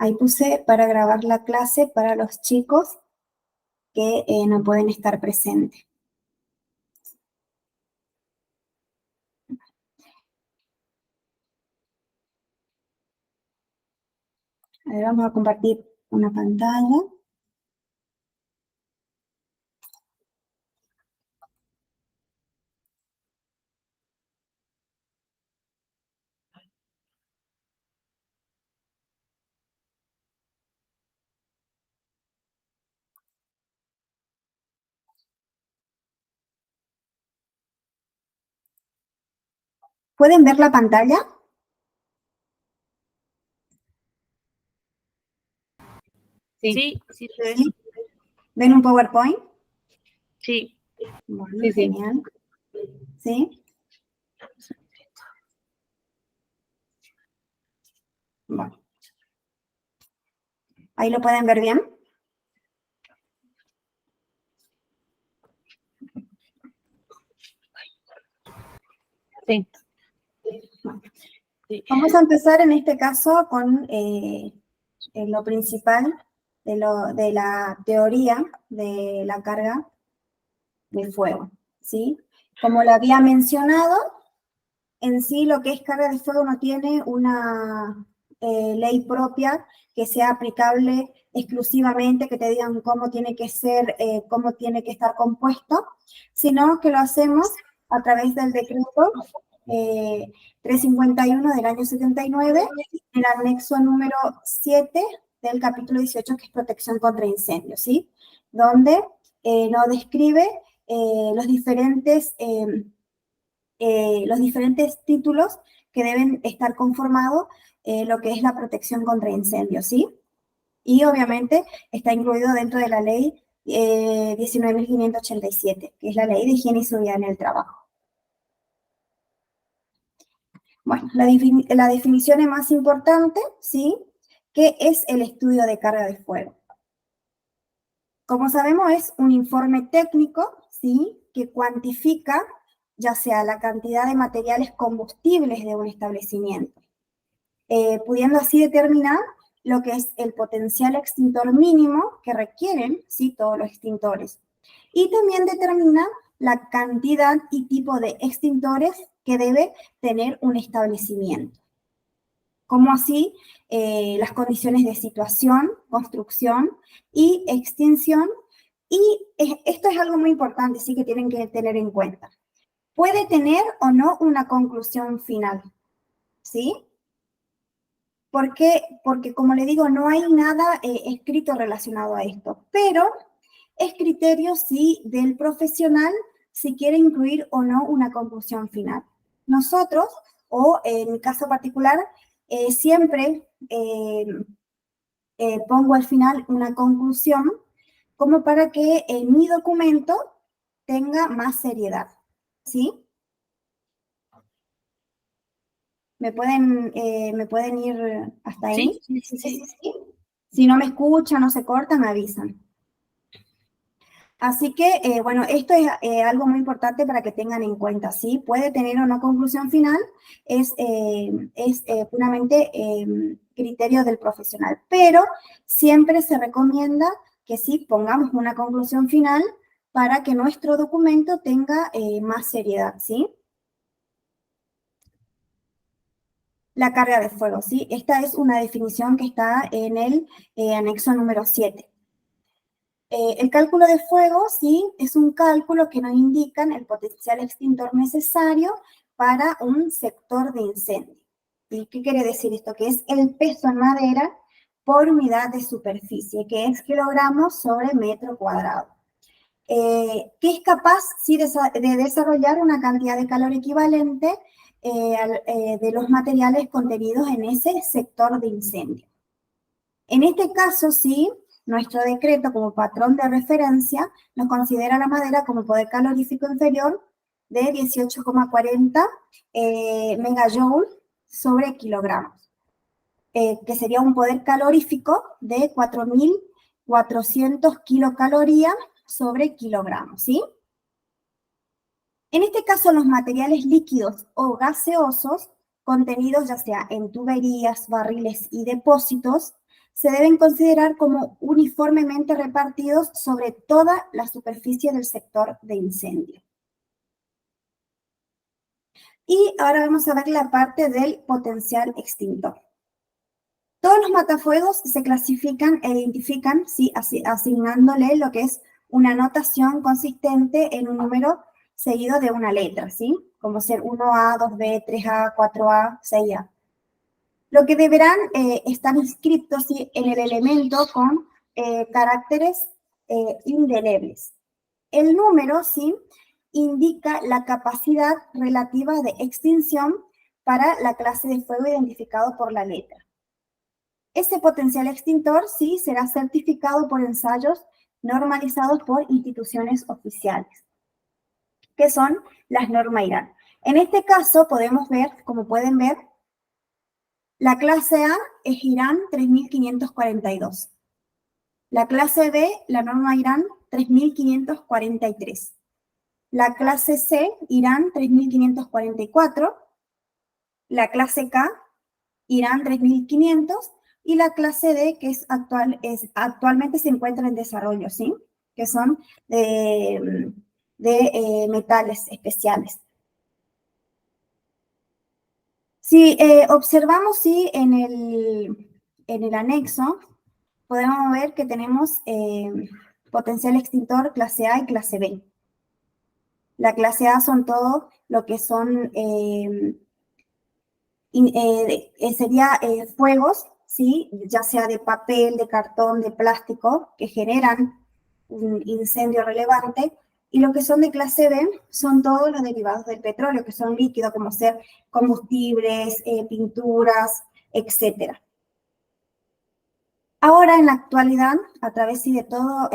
Ahí puse para grabar la clase para los chicos que no pueden estar presentes. A ver, vamos a compartir una pantalla. ¿Pueden ver la pantalla? Sí, sí, ¿Sí? ¿Ven un PowerPoint? sí. Bueno, Sí, sí. genial. ¿Sí? Bueno. ¿Ahí lo pueden ver bien? Sí. Bueno. Sí. Vamos a empezar en este caso con lo principal de la teoría de la carga de fuego, ¿sí? Como lo había mencionado, en sí lo que es carga de fuego no tiene una ley propia que sea aplicable exclusivamente, que te digan cómo tiene que ser, cómo tiene que estar compuesto, sino que lo hacemos a través del decreto 351 del año 79, el anexo número 7 del capítulo 18, que es protección contra incendios, ¿sí? Donde nos describe los diferentes títulos que deben estar conformados lo que es la protección contra incendios, ¿sí? Y obviamente está incluido dentro de la ley 19.587, que es la ley de higiene y seguridad en el trabajo. Bueno, la definición es más importante, ¿sí? ¿Qué es el estudio de carga de fuego? Como sabemos, es un informe técnico, ¿sí? Que cuantifica ya sea la cantidad de materiales combustibles de un establecimiento, pudiendo así determinar lo que es el potencial extintor mínimo que requieren, ¿sí? Todos los extintores. Y también determina la cantidad y tipo de extintores que debe tener un establecimiento. Como así las condiciones de situación, construcción y extinción. Y esto es algo muy importante, sí, que tienen que tener en cuenta. Puede tener o no una conclusión final, ¿sí? ¿Por qué? Porque, como le digo, no hay nada escrito relacionado a esto, pero es criterio, sí, del profesional si quiere incluir o no una conclusión final. Nosotros, o en mi caso particular, siempre pongo al final una conclusión como para que mi documento tenga más seriedad, ¿sí? ¿Me pueden ir hasta ahí? Sí, sí, sí. Si no me escuchan, no se corta, me avisan. Así que, bueno, esto es algo muy importante para que tengan en cuenta, ¿sí? Puede tener o no conclusión final, es puramente criterio del profesional, pero siempre se recomienda que sí pongamos una conclusión final para que nuestro documento tenga más seriedad, ¿sí? La carga de fuego, ¿sí? Esta es una definición que está en el anexo número 7. El cálculo de fuego, sí, es un cálculo que nos indica el potencial extintor necesario para un sector de incendio. ¿Y qué quiere decir esto? Que es el peso en madera por unidad de superficie, que es kilogramos sobre metro cuadrado. Que es capaz, sí, de desarrollar una cantidad de calor equivalente de los materiales contenidos en ese sector de incendio. En este caso, sí, nuestro decreto como patrón de referencia nos considera la madera como poder calorífico inferior de 18,40 megajoule sobre kilogramos, que sería un poder calorífico de 4.400 kilocalorías sobre kilogramos, ¿sí? En este caso, los materiales líquidos o gaseosos contenidos ya sea en tuberías, barriles y depósitos se deben considerar como uniformemente repartidos sobre toda la superficie del sector de incendio. Y ahora vamos a ver la parte del potencial extintor. Todos los matafuegos se clasifican e identifican, ¿sí? Asignándole lo que es una notación consistente en un número seguido de una letra, ¿sí? Como ser 1A, 2B, 3A, 4A, 6A. Lo que deberán estar inscritos, ¿sí?, en el elemento con caracteres indelebles. El número, ¿sí?, indica la capacidad relativa de extinción para la clase de fuego identificado por la letra. Ese potencial extintor, sí, será certificado por ensayos normalizados por instituciones oficiales, que son las normas IRAN. En este caso podemos ver, como pueden ver, la clase A es IRAN 3542. La clase B, la norma IRAN 3543. La clase C, IRAN 3544. La clase K, IRAN 3500. Y la clase D, que actualmente se encuentra en desarrollo, ¿sí? Que son de metales especiales. Si observamos, sí, en el anexo, podemos ver que tenemos potencial extintor clase A y clase B. La clase A son todo lo que son, sería fuegos, ¿sí? Ya sea de papel, de cartón, de plástico, que generan un incendio relevante. Y lo que son de clase B son todos los derivados del petróleo, que son líquidos, como ser combustibles, pinturas, etcétera. Ahora, en la actualidad, a través de todo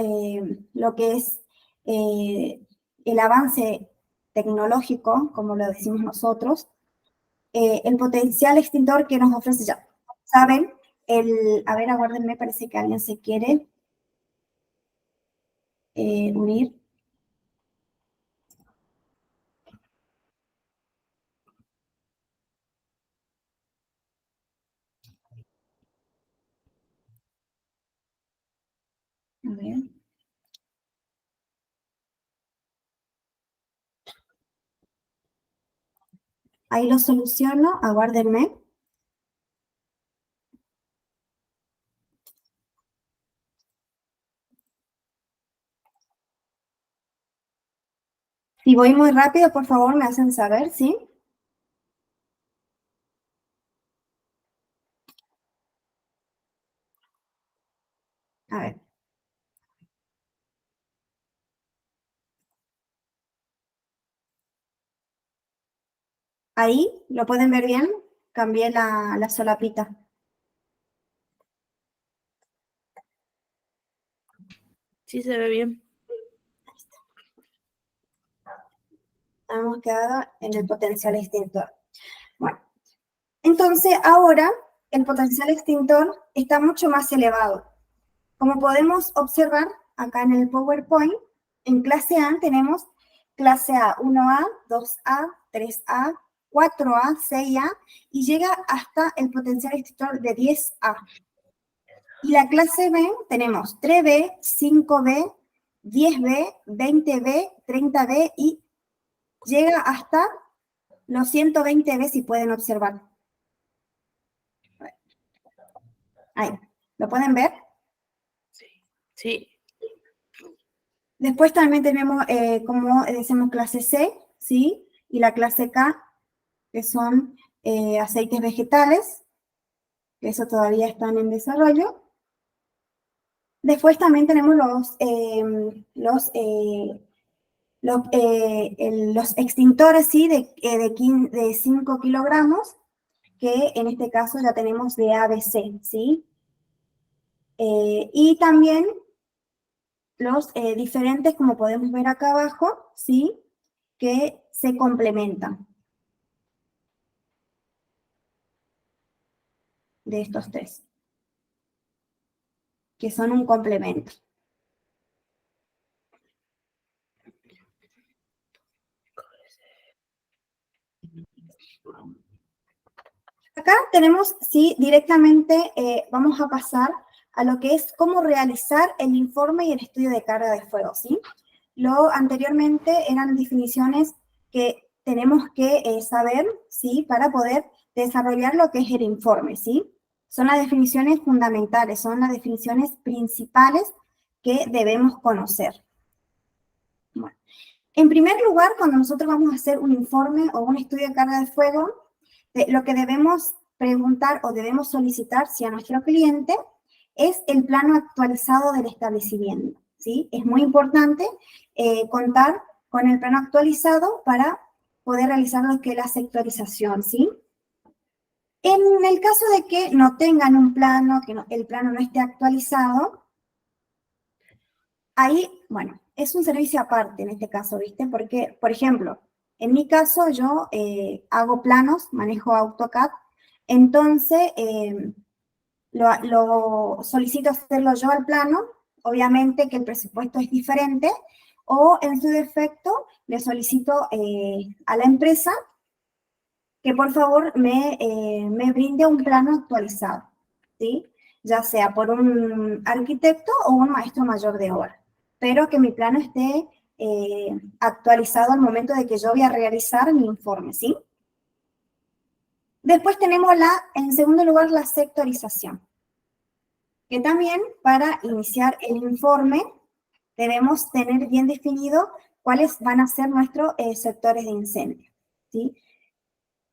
lo que es el avance tecnológico, como lo decimos nosotros, el potencial extintor que nos ofrece ya. ¿Saben? A ver, aguárdenme, parece que alguien se quiere unir. A ver. Ahí lo soluciono, aguárdenme. Si voy muy rápido, por favor, me hacen saber, ¿sí? A ver. Ahí, ¿lo pueden ver bien? Cambié la solapita. Sí, se ve bien. Hemos quedado en el potencial extintor. Bueno, entonces ahora el potencial extintor está mucho más elevado. Como podemos observar acá en el PowerPoint, en clase A tenemos clase A 1A, 2A, 3A, 4A, 6A y llega hasta el potencial extintor de 10A. Y la clase B tenemos 3B, 5B, 10B, 20B, 30B y llega hasta los 120B, si pueden observar. Ahí, ¿lo pueden ver? Sí. Sí. Después también tenemos, como decimos, clase C, ¿sí? Y la clase K, que son aceites vegetales, que eso todavía están en desarrollo. Después también tenemos los extintores, ¿sí? De 5 kilogramos, que en este caso ya tenemos de ABC, ¿sí? Y también los diferentes, como podemos ver acá abajo, ¿sí? Que se complementan de estos tres, que son un complemento. Acá tenemos, sí, directamente vamos a pasar a lo que es cómo realizar el informe y el estudio de carga de fuego, ¿sí? Lo anteriormente eran definiciones que tenemos que saber, ¿sí? Para poder desarrollar lo que es el informe, ¿sí? Son las definiciones fundamentales, son las definiciones principales que debemos conocer. Bueno, en primer lugar, cuando nosotros vamos a hacer un informe o un estudio de carga de fuego, lo que debemos preguntar o debemos solicitar si a nuestro cliente es el plano actualizado del establecimiento, ¿sí? Es muy importante contar con el plano actualizado para poder realizar lo que es la sectorización, ¿sí? En el caso de que no tengan un plano, que el plano no esté actualizado, ahí, bueno, es un servicio aparte en este caso, ¿viste? Porque, por ejemplo, en mi caso yo hago planos, manejo AutoCAD, entonces lo solicito hacerlo yo al plano, obviamente que el presupuesto es diferente, o en su defecto le solicito a la empresa que por favor me brinde un plano actualizado, ¿sí? Ya sea por un arquitecto o un maestro mayor de obra, pero que mi plano esté actualizado al momento de que yo voy a realizar mi informe, ¿sí? Después tenemos en segundo lugar, la sectorización, que también para iniciar el informe debemos tener bien definido cuáles van a ser nuestros sectores de incendio, ¿sí?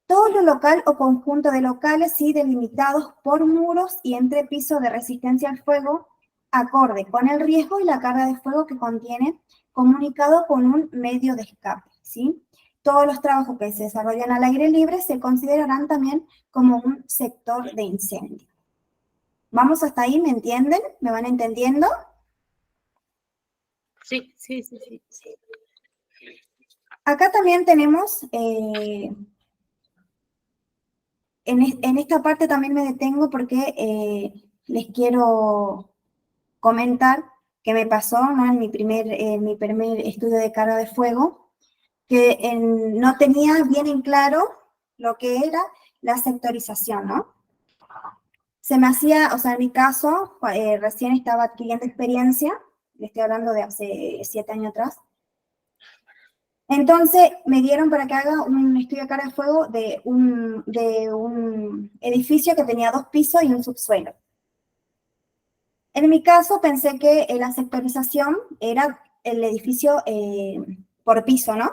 Todo lo local o conjunto de locales, ¿sí? Delimitados por muros y entrepiso de resistencia al fuego, acorde con el riesgo y la carga de fuego que contiene, comunicado con un medio de escape, ¿sí? Todos los trabajos que se desarrollan al aire libre se considerarán también como un sector de incendio. ¿Vamos hasta ahí? ¿Me entienden? ¿Me van entendiendo? Sí, sí, sí, sí. Acá también tenemos, en esta parte también me detengo porque les quiero comentar que me pasó, ¿no? En mi primer estudio de carga de fuego, que no tenía bien en claro lo que era la sectorización, ¿no? Se me hacía, o sea, en mi caso, recién estaba adquiriendo experiencia, le estoy hablando de hace 7 años atrás. Entonces me dieron para que haga un estudio de carga de fuego de un edificio que tenía 2 pisos y un subsuelo. En mi caso pensé que la sectorización era el edificio por piso, ¿no?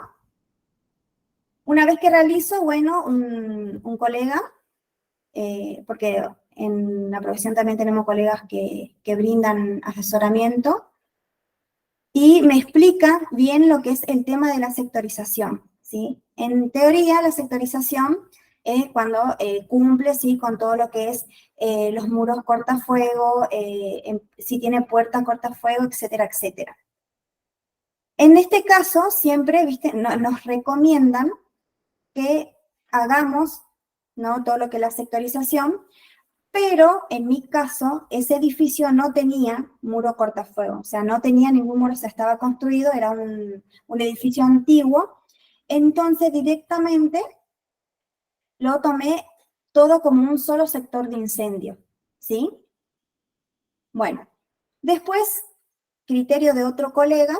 Una vez que realizo, bueno, un colega, porque en la profesión también tenemos colegas que brindan asesoramiento, y me explica bien lo que es el tema de la sectorización, ¿sí? En teoría, la sectorización es cuando cumple, ¿sí? Con todo lo que es los muros cortafuego, si tiene puerta cortafuego, etcétera, etcétera. En este caso, siempre, ¿viste? Nos recomiendan que hagamos, ¿no? Todo lo que es la sectorización, pero en mi caso, ese edificio no tenía muro cortafuego, o sea, no tenía ningún muro, o sea, estaba construido, era un edificio antiguo, entonces directamente lo tomé todo como un solo sector de incendio, ¿sí? Bueno, después, criterio de otro colega,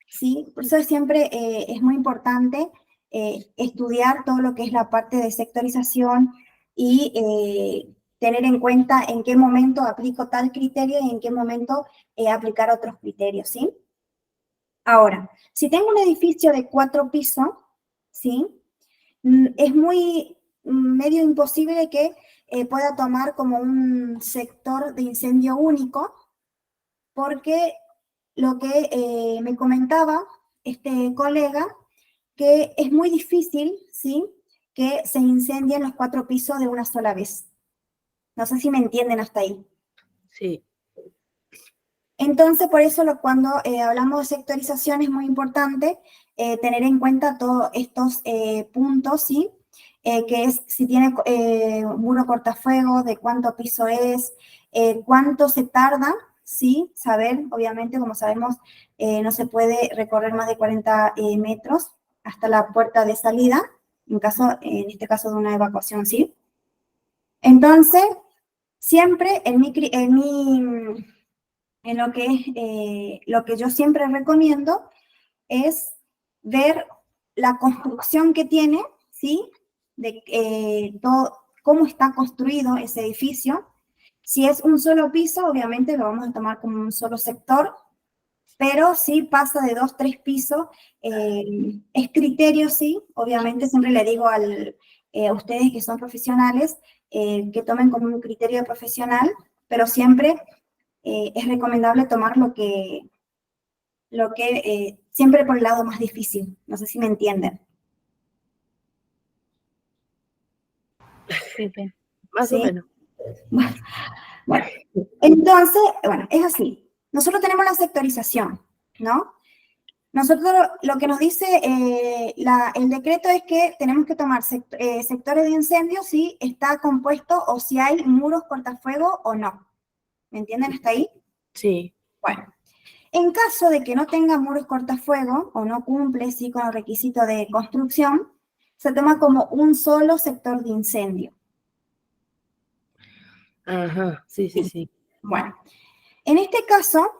¿sí? Por eso siempre es muy importante estudiar todo lo que es la parte de sectorización y tener en cuenta en qué momento aplico tal criterio y en qué momento aplicar otros criterios, ¿sí? Ahora, si tengo un edificio de 4 pisos, ¿sí? Es medio imposible que pueda tomar como un sector de incendio único, porque lo que me comentaba este colega, que es muy difícil, ¿sí? Que se incendien los 4 pisos de una sola vez. No sé si me entienden hasta ahí. Sí. Entonces, por eso cuando hablamos de sectorización es muy importante tener en cuenta todos estos puntos, ¿sí? Que es si tiene muro cortafuego, de cuánto piso es, cuánto se tarda, ¿sí? Saber, obviamente, como sabemos, no se puede recorrer más de 40 metros hasta la puerta de salida, en este caso de una evacuación, ¿sí? Entonces, Siempre en lo que yo siempre recomiendo es ver la construcción que tiene, ¿sí? De cómo está construido ese edificio. Si es un solo piso, obviamente lo vamos a tomar como un solo sector, pero si pasa de 2, 3 pisos, es criterio, sí, obviamente siempre le digo a ustedes que son profesionales, que tomen como un criterio profesional, pero siempre es recomendable tomar siempre por el lado más difícil. No sé si me entienden. Sí, sí. Más o ¿Sí? menos. Bueno, entonces, bueno, es así. Nosotros tenemos la sectorización, ¿no? Nosotros lo que nos dice el decreto es que tenemos que tomar sectores de incendio si está compuesto o si hay muros cortafuego o no. ¿Me entienden hasta ahí? Sí. Bueno, en caso de que no tenga muros cortafuego o no cumple sí, con el requisito de construcción, se toma como un solo sector de incendio. Ajá, sí, sí, sí. Bueno, en este caso,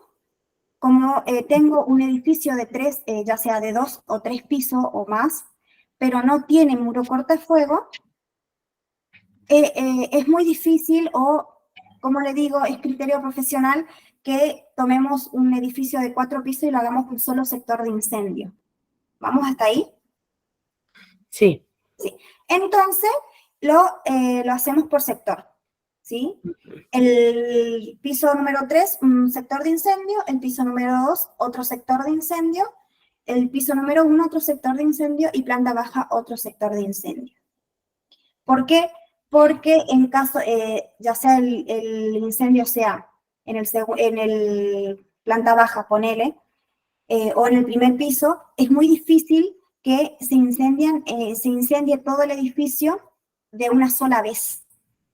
como tengo un edificio de 3, ya sea de 2 o 3 pisos o más, pero no tiene muro cortafuego, es muy difícil o, como le digo, es criterio profesional que tomemos un edificio de 4 pisos y lo hagamos un solo sector de incendio. ¿Vamos hasta ahí? Sí. Sí. Entonces, lo hacemos por sector, ¿sí? El piso número 3, un sector de incendio. El piso número 2, otro sector de incendio. El piso número 1, otro sector de incendio. Y planta baja, otro sector de incendio. ¿Por qué? Porque en caso, ya sea el incendio sea en el planta baja, ponele, o en el primer piso, es muy difícil que se incendie todo el edificio de una sola vez.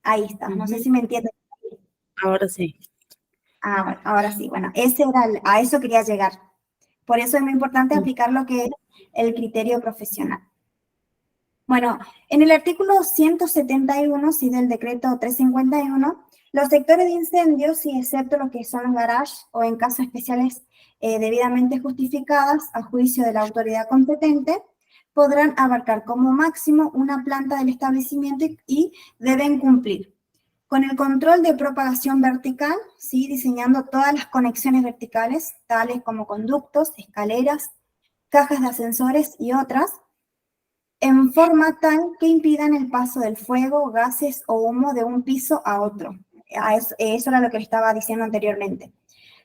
Ahí está, no sé si me entienden. Ahora sí. Ah, bueno, ahora sí, bueno, a eso quería llegar. Por eso es muy importante aplicar lo que es el criterio profesional. Bueno, en el artículo 171, sí, del decreto 351, los sectores de incendio, sí, excepto los que son los garages o en casos especiales debidamente justificadas a juicio de la autoridad competente, podrán abarcar como máximo una planta del establecimiento y deben cumplir con el control de propagación vertical, ¿sí? Diseñando todas las conexiones verticales, tales como conductos, escaleras, cajas de ascensores y otras, en forma tal que impidan el paso del fuego, gases o humo de un piso a otro. Eso era lo que le estaba diciendo anteriormente.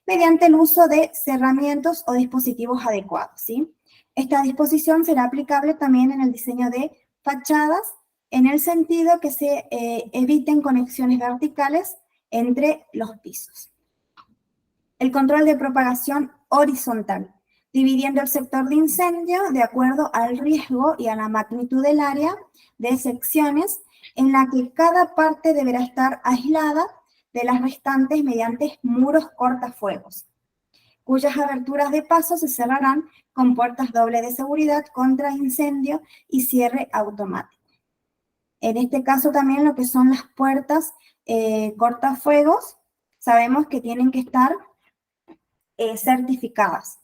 Mediante el uso de cerramientos o dispositivos adecuados, ¿sí? Esta disposición será aplicable también en el diseño de fachadas, en el sentido que se eviten conexiones verticales entre los pisos. El control de propagación horizontal, dividiendo el sector de incendio de acuerdo al riesgo y a la magnitud del área de secciones en la que cada parte deberá estar aislada de las restantes mediante muros cortafuegos, cuyas aberturas de paso se cerrarán con puertas doble de seguridad contra incendio y cierre automático. En este caso también lo que son las puertas cortafuegos, sabemos que tienen que estar certificadas.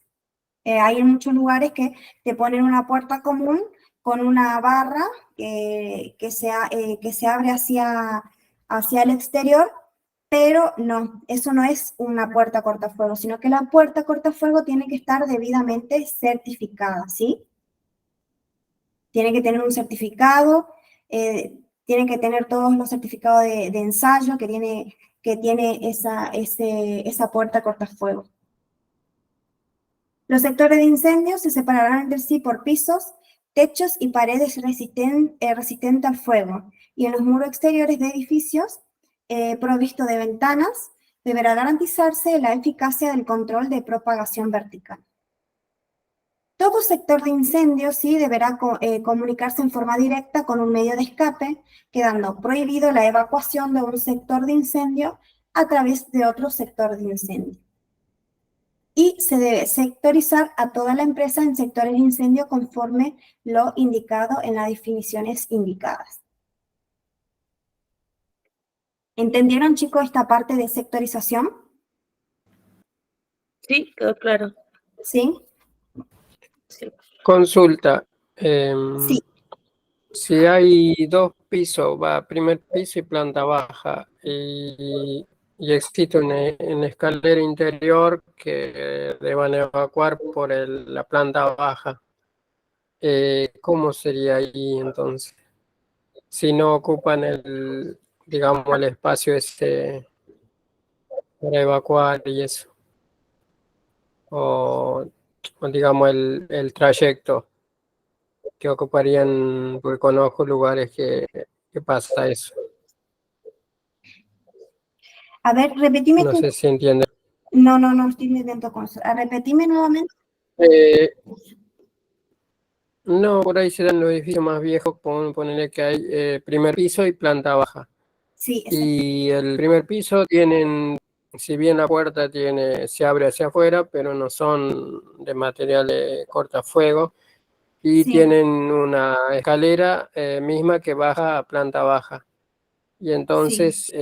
Hay en muchos lugares que te ponen una puerta común con una barra que se abre hacia el exterior, pero no, eso no es una puerta cortafuego, sino que la puerta cortafuego tiene que estar debidamente certificada, ¿sí? Tiene que tener un certificado, tiene que tener todos los certificados de ensayo que tiene esa puerta cortafuego. Los sectores de incendio se separarán entre sí por pisos, techos y paredes resistentes al fuego, y en los muros exteriores de edificios provistos de ventanas deberá garantizarse la eficacia del control de propagación vertical. Todo sector de incendio sí deberá comunicarse en forma directa con un medio de escape, quedando prohibido la evacuación de un sector de incendio a través de otro sector de incendio. Y se debe sectorizar a toda la empresa en sectores de incendio conforme lo indicado en las definiciones indicadas. ¿Entendieron, chicos, esta parte de sectorización? Sí, quedó claro. ¿Sí? Sí. Consulta. Sí, Si hay 2 pisos, primer piso y planta baja, y existe una escalera interior que deban evacuar por la planta baja, ¿cómo sería ahí entonces? Si no ocupan digamos, el espacio ese para evacuar y eso, o digamos el trayecto que ocuparían, porque conozco lugares que pasa eso. a ver, repetime No tu... sé si entiende. No estoy entendiendo con eso. Repetime nuevamente. Eh, no, por ahí se dan los edificios más viejos, ponerle que hay primer piso y planta baja. Sí, exacto. Y el primer piso tienen, si bien la puerta se abre hacia afuera, pero no son de material de cortafuego, y Sí, tienen una escalera misma que baja a planta baja. Y sí, entonces,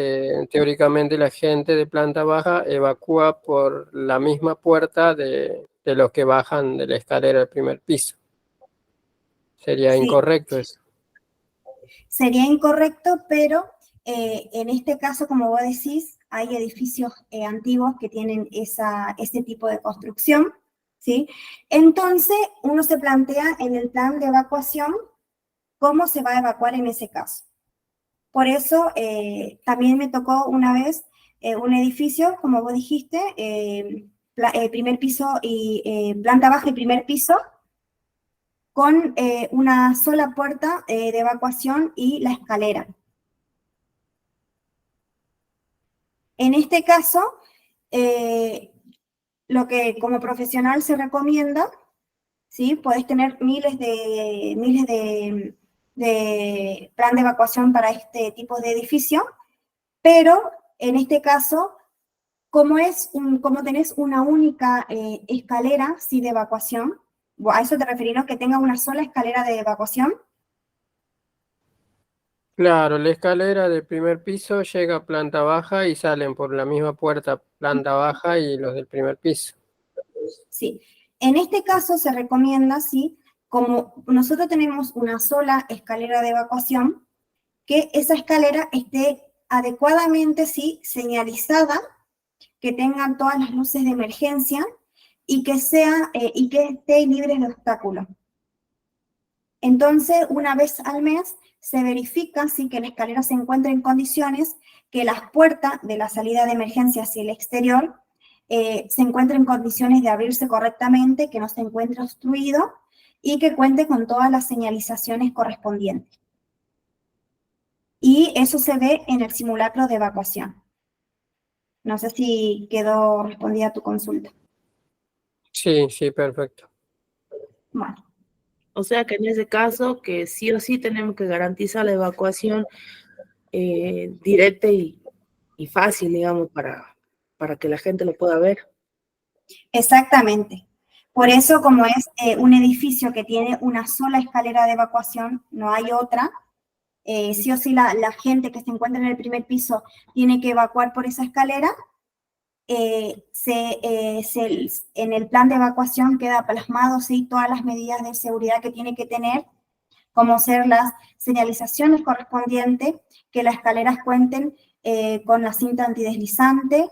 teóricamente, la gente de planta baja evacúa por la misma puerta de los que bajan de la escalera del primer piso. Sería sí. incorrecto eso. Sería incorrecto, pero en este caso, como vos decís, hay edificios antiguos que tienen ese tipo de construcción, ¿sí? Entonces, uno se plantea en el plan de evacuación cómo se va a evacuar en ese caso. Por eso, también me tocó una vez un edificio, como vos dijiste, primer piso y planta baja y primer piso, con una sola puerta de evacuación y la escalera. En este caso, lo que como profesional se recomienda, ¿sí? Podés tener miles de plan de evacuación para este tipo de edificio, pero en este caso, como tenés una única escalera, ¿sí? De evacuación, ¿a eso te referís, no? Que tenga una sola escalera de evacuación. Claro, la escalera del primer piso llega a planta baja y salen por la misma puerta planta baja y los del primer piso. Sí. En este caso se recomienda, ¿sí? Como nosotros tenemos una sola escalera de evacuación, que esa escalera esté adecuadamente, sí, señalizada, que tengan todas las luces de emergencia y que esté libre de obstáculos. Entonces, una vez al mes se verifica si que la escalera se encuentra en condiciones, que las puertas de la salida de emergencia hacia el exterior se encuentren en condiciones de abrirse correctamente, que no se encuentre obstruido y que cuente con todas las señalizaciones correspondientes. Y eso se ve en el simulacro de evacuación. No sé si quedó respondida tu consulta. Sí, sí, perfecto. Bueno, O sea que en ese caso, que sí o sí tenemos que garantizar la evacuación directa y fácil, digamos, para que la gente lo pueda ver. exactamente. Por eso, como es un edificio que tiene una sola escalera de evacuación, no hay otra, sí o sí la gente que se encuentra en el primer piso tiene que evacuar por esa escalera. En el plan de evacuación queda plasmado, ¿sí? Todas las medidas de seguridad que tiene que tener, como ser las señalizaciones correspondientes, que las escaleras cuenten con la cinta antideslizante,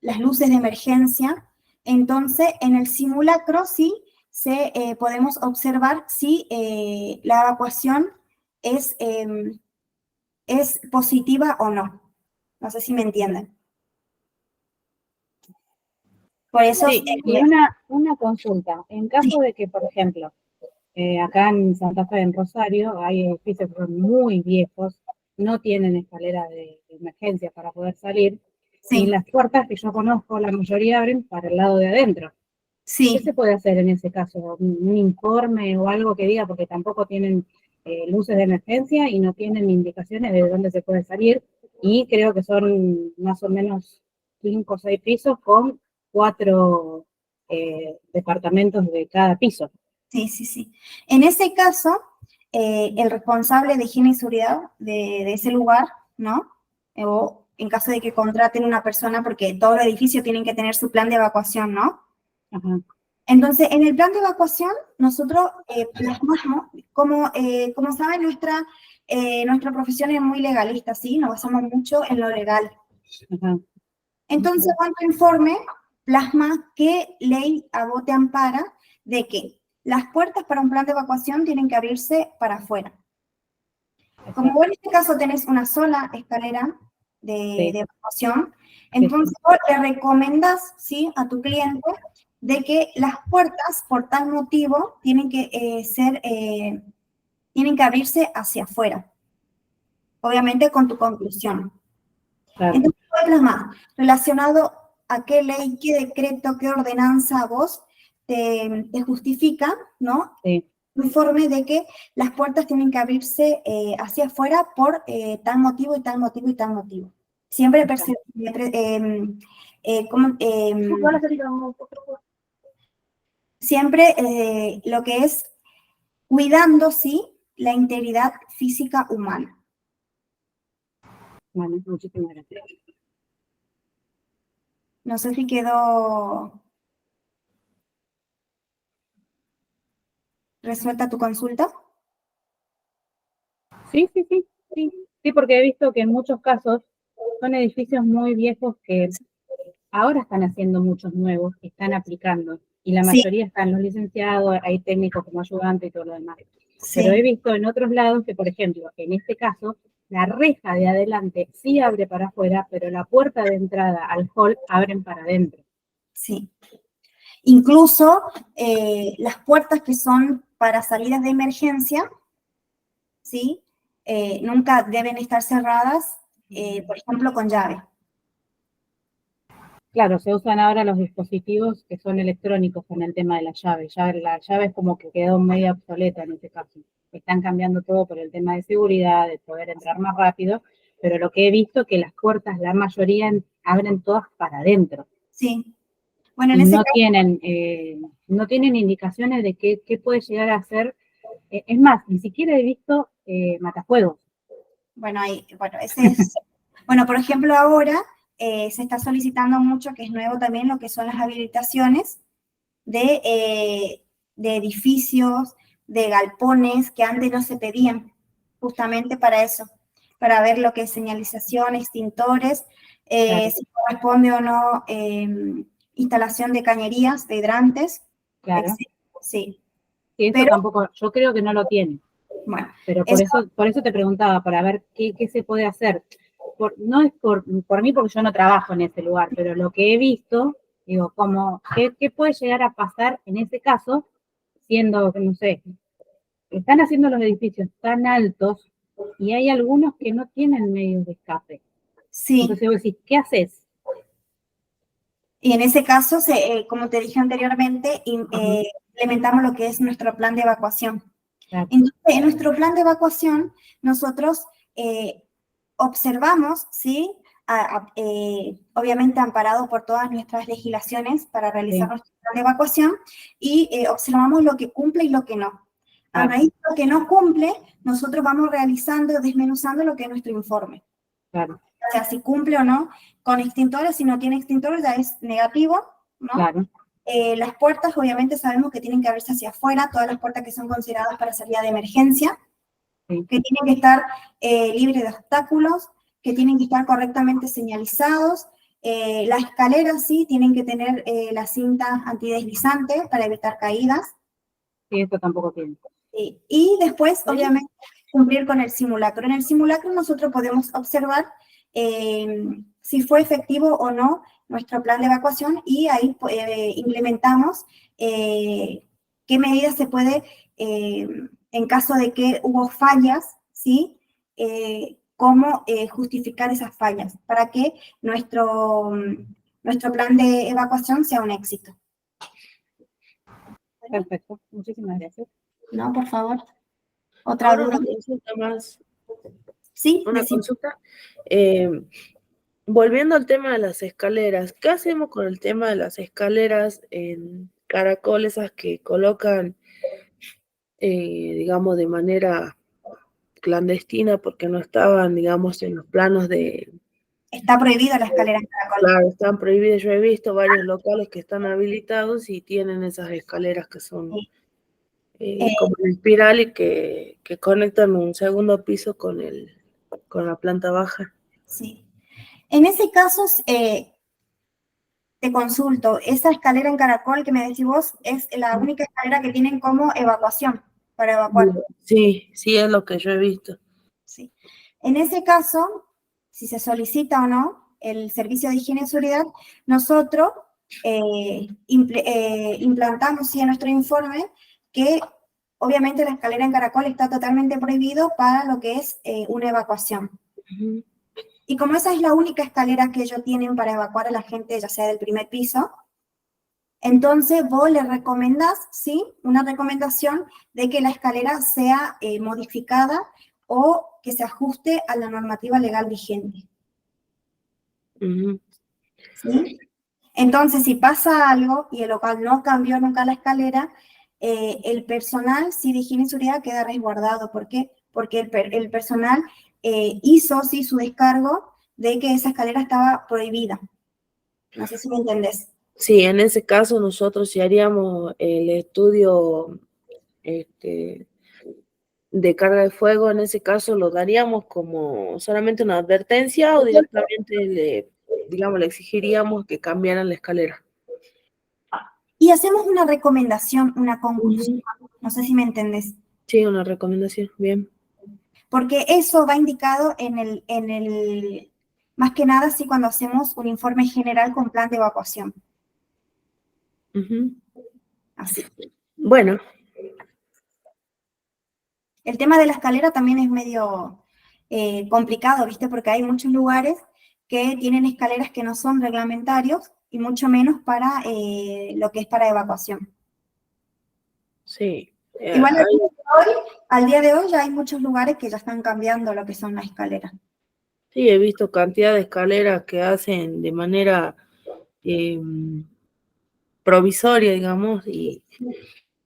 las luces de emergencia. Entonces, en el simulacro sí podemos observar si la evacuación es positiva o no. No sé si me entienden. Por eso, Sí. Y una consulta, en caso de que, por ejemplo, acá en Santa Fe, en Rosario, hay edificios que son muy viejos, no tienen escalera de emergencia para poder salir, y sí, las puertas que yo conozco, la mayoría abren para el lado de adentro. ¿Qué se sí. puede hacer en ese caso? ¿Un informe o algo que diga? Porque tampoco tienen luces de emergencia y no tienen indicaciones de dónde se puede salir, y creo que son más o menos 5 o 6 pisos con 4 departamentos de cada piso. Sí, sí, sí. En ese caso, el responsable de higiene y seguridad de ese lugar, ¿no? o en caso de que contraten una persona, porque todos los edificios tienen que tener su plan de evacuación, ¿no? Ajá. Entonces, en el plan de evacuación, nosotros plasmamos, como saben, nuestra profesión es muy legalista, ¿sí? Nos basamos mucho en lo legal. Ajá. Entonces, nuestro informe plasma qué ley a vos te ampara de que las puertas para un plan de evacuación tienen que abrirse para afuera. Como vos en este caso tenés una sola escalera de evacuación, entonces vos le recomendás, ¿sí?, a tu cliente de que las puertas, por tal motivo, tienen que abrirse hacia afuera. Obviamente con tu conclusión. Claro. Entonces, otras más, relacionado a qué ley, qué decreto, qué ordenanza vos te justifica, ¿no? Sí. Informe de que las puertas tienen que abrirse hacia afuera por tal motivo y tal motivo y tal motivo. Siempre lo que es cuidando, sí, la integridad física humana. Vale, muchísimas gracias. No sé si quedó resuelta tu consulta. Sí. Sí, porque he visto que en muchos casos son edificios muy viejos que ahora están haciendo muchos nuevos, que están aplicando, y la Sí. mayoría están los licenciados, hay técnicos como ayudantes y todo lo demás. Sí. Pero he visto en otros lados que, por ejemplo, en este caso, la reja de adelante sí abre para afuera, pero la puerta de entrada al hall abren para adentro. Sí. Incluso las puertas que son para salidas de emergencia, ¿sí? Nunca deben estar cerradas, por ejemplo, con llave. Claro, se usan ahora los dispositivos que son electrónicos con el tema de la llave. Ya la llave es como que quedó medio obsoleta en este caso. Están cambiando todo por el tema de seguridad, de poder entrar más rápido, pero lo que he visto es que las puertas, la mayoría abren todas para adentro. Sí. Bueno, en Y ese no caso, no tienen indicaciones de qué puede llegar a ser. Es más, ni siquiera he visto matafuegos. bueno, por ejemplo, ahora se está solicitando mucho, que es nuevo también, lo que son las habilitaciones de edificios, de galpones, que antes no se pedían, justamente para eso, para ver lo que es señalización, extintores, Claro. si corresponde o no instalación de cañerías, de hidrantes. Claro. Sí. Sí, eso Pero, tampoco, yo creo que no lo tiene. bueno, Pero por eso te preguntaba, para ver qué se puede hacer. No es por mí, porque yo no trabajo en ese lugar, pero lo que he visto, digo, ¿qué puede llegar a pasar en ese caso, siendo, no sé, están haciendo los edificios tan altos y hay algunos que no tienen medios de escape? sí. Entonces vos decís, ¿qué haces? Y en ese caso, como te dije anteriormente, implementamos lo que es nuestro plan de evacuación. Claro. Entonces, en nuestro plan de evacuación, nosotros observamos, ¿sí? Obviamente amparado por todas nuestras legislaciones para realizar nuestro plan de evacuación, y observamos lo que cumple y lo que no. A raíz de lo que no cumple, nosotros vamos realizando, desmenuzando lo que es nuestro informe. Claro. O sea, si cumple o no con extintores, si no tiene extintores ya es negativo, ¿no? Claro. Las puertas, obviamente, sabemos que tienen que abrirse hacia afuera, todas las puertas que son consideradas para salida de emergencia, que tienen que estar libres de obstáculos, que tienen que estar correctamente señalizados. Las escaleras, sí, tienen que tener la cinta antideslizante para evitar caídas. Sí, esto tampoco tiene. Y después, obviamente, cumplir con el simulacro. En el simulacro nosotros podemos observar si fue efectivo o no nuestro plan de evacuación, y ahí implementamos qué medidas se puede, en caso de que hubo fallas, ¿sí? Cómo justificar esas fallas para que nuestro plan de evacuación sea un éxito. Perfecto, muchísimas gracias. No, por favor. ¿Otra Ahora duda? una consulta más. Sí, Una consulta. Volviendo al tema de las escaleras, ¿qué hacemos con el tema de las escaleras en caracol, esas que colocan, digamos, de manera clandestina porque no estaban, digamos, en los planos de Está prohibida la escalera en caracol. Claro, están prohibidas. Yo he visto varios locales que están habilitados y tienen esas escaleras que son como en espiral y que conectan un segundo piso con la planta baja. Sí. En ese caso, te consulto, esa escalera en caracol que me decís vos es la única escalera que tienen como evacuación, para evacuar. Sí, sí, es lo que yo he visto. Sí. En ese caso, si se solicita o no el servicio de higiene y seguridad, nosotros implantamos sí, en nuestro informe que obviamente la escalera en caracol está totalmente prohibido para lo que es una evacuación. Ujú. Y como esa es la única escalera que ellos tienen para evacuar a la gente, ya sea del primer piso, entonces vos le recomendás, ¿sí? Una recomendación de que la escalera sea modificada o que se ajuste a la normativa legal vigente. Ujú. ¿Sí? Entonces, si pasa algo y el local no cambió nunca la escalera, el personal, sí, de higiene y seguridad queda resguardado. ¿Por qué? Porque el personal hizo, sí, su descargo de que esa escalera estaba prohibida. No sé si me entendés. Sí, en ese caso nosotros si haríamos el estudio de carga de fuego, en ese caso lo daríamos como solamente una advertencia o directamente le exigiríamos que cambiaran la escalera. Y hacemos una recomendación, una conclusión. Ujú. No sé si me entendés. Sí, una recomendación, bien. Porque eso va indicado más que nada, sí, cuando hacemos un informe general con plan de evacuación. Ujú. Así. Bueno, El tema de la escalera también es medio complicado, ¿viste? Porque hay muchos lugares que tienen escaleras que no son reglamentarios y mucho menos para lo que es para evacuación. sí. Igual al día de hoy ya hay muchos lugares que ya están cambiando lo que son las escaleras. Sí, he visto cantidad de escaleras que hacen de manera provisoria, digamos, y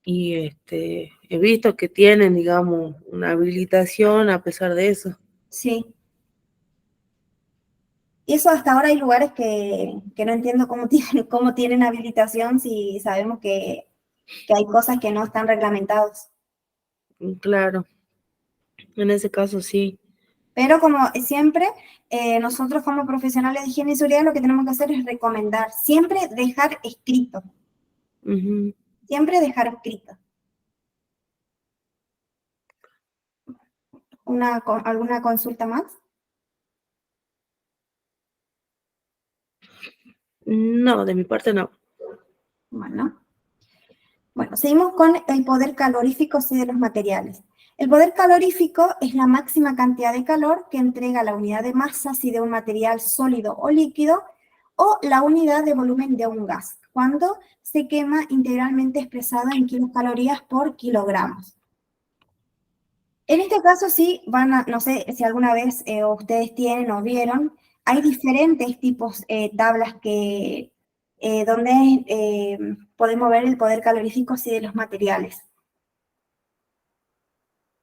he visto que tienen, digamos, una habilitación a pesar de eso. Sí. Y eso hasta ahora hay lugares que no entiendo cómo tienen habilitación si sabemos que hay cosas que no están reglamentadas. Claro, en ese caso sí. Pero como siempre, nosotros como profesionales de higiene y seguridad lo que tenemos que hacer es recomendar, siempre dejar escrito, Ujú. siempre dejar escrito. ¿Alguna consulta más? No, de mi parte no. Bueno, seguimos con el poder calorífico sí, de los materiales. El poder calorífico es la máxima cantidad de calor que entrega la unidad de masa si de un material sólido o líquido o la unidad de volumen de un gas, cuando se quema integralmente expresado en kilocalorías por kilogramos. En este caso sí, no sé si alguna vez ustedes tienen o vieron, hay diferentes tipos tablas donde podemos ver el poder calorífico sí, de los materiales.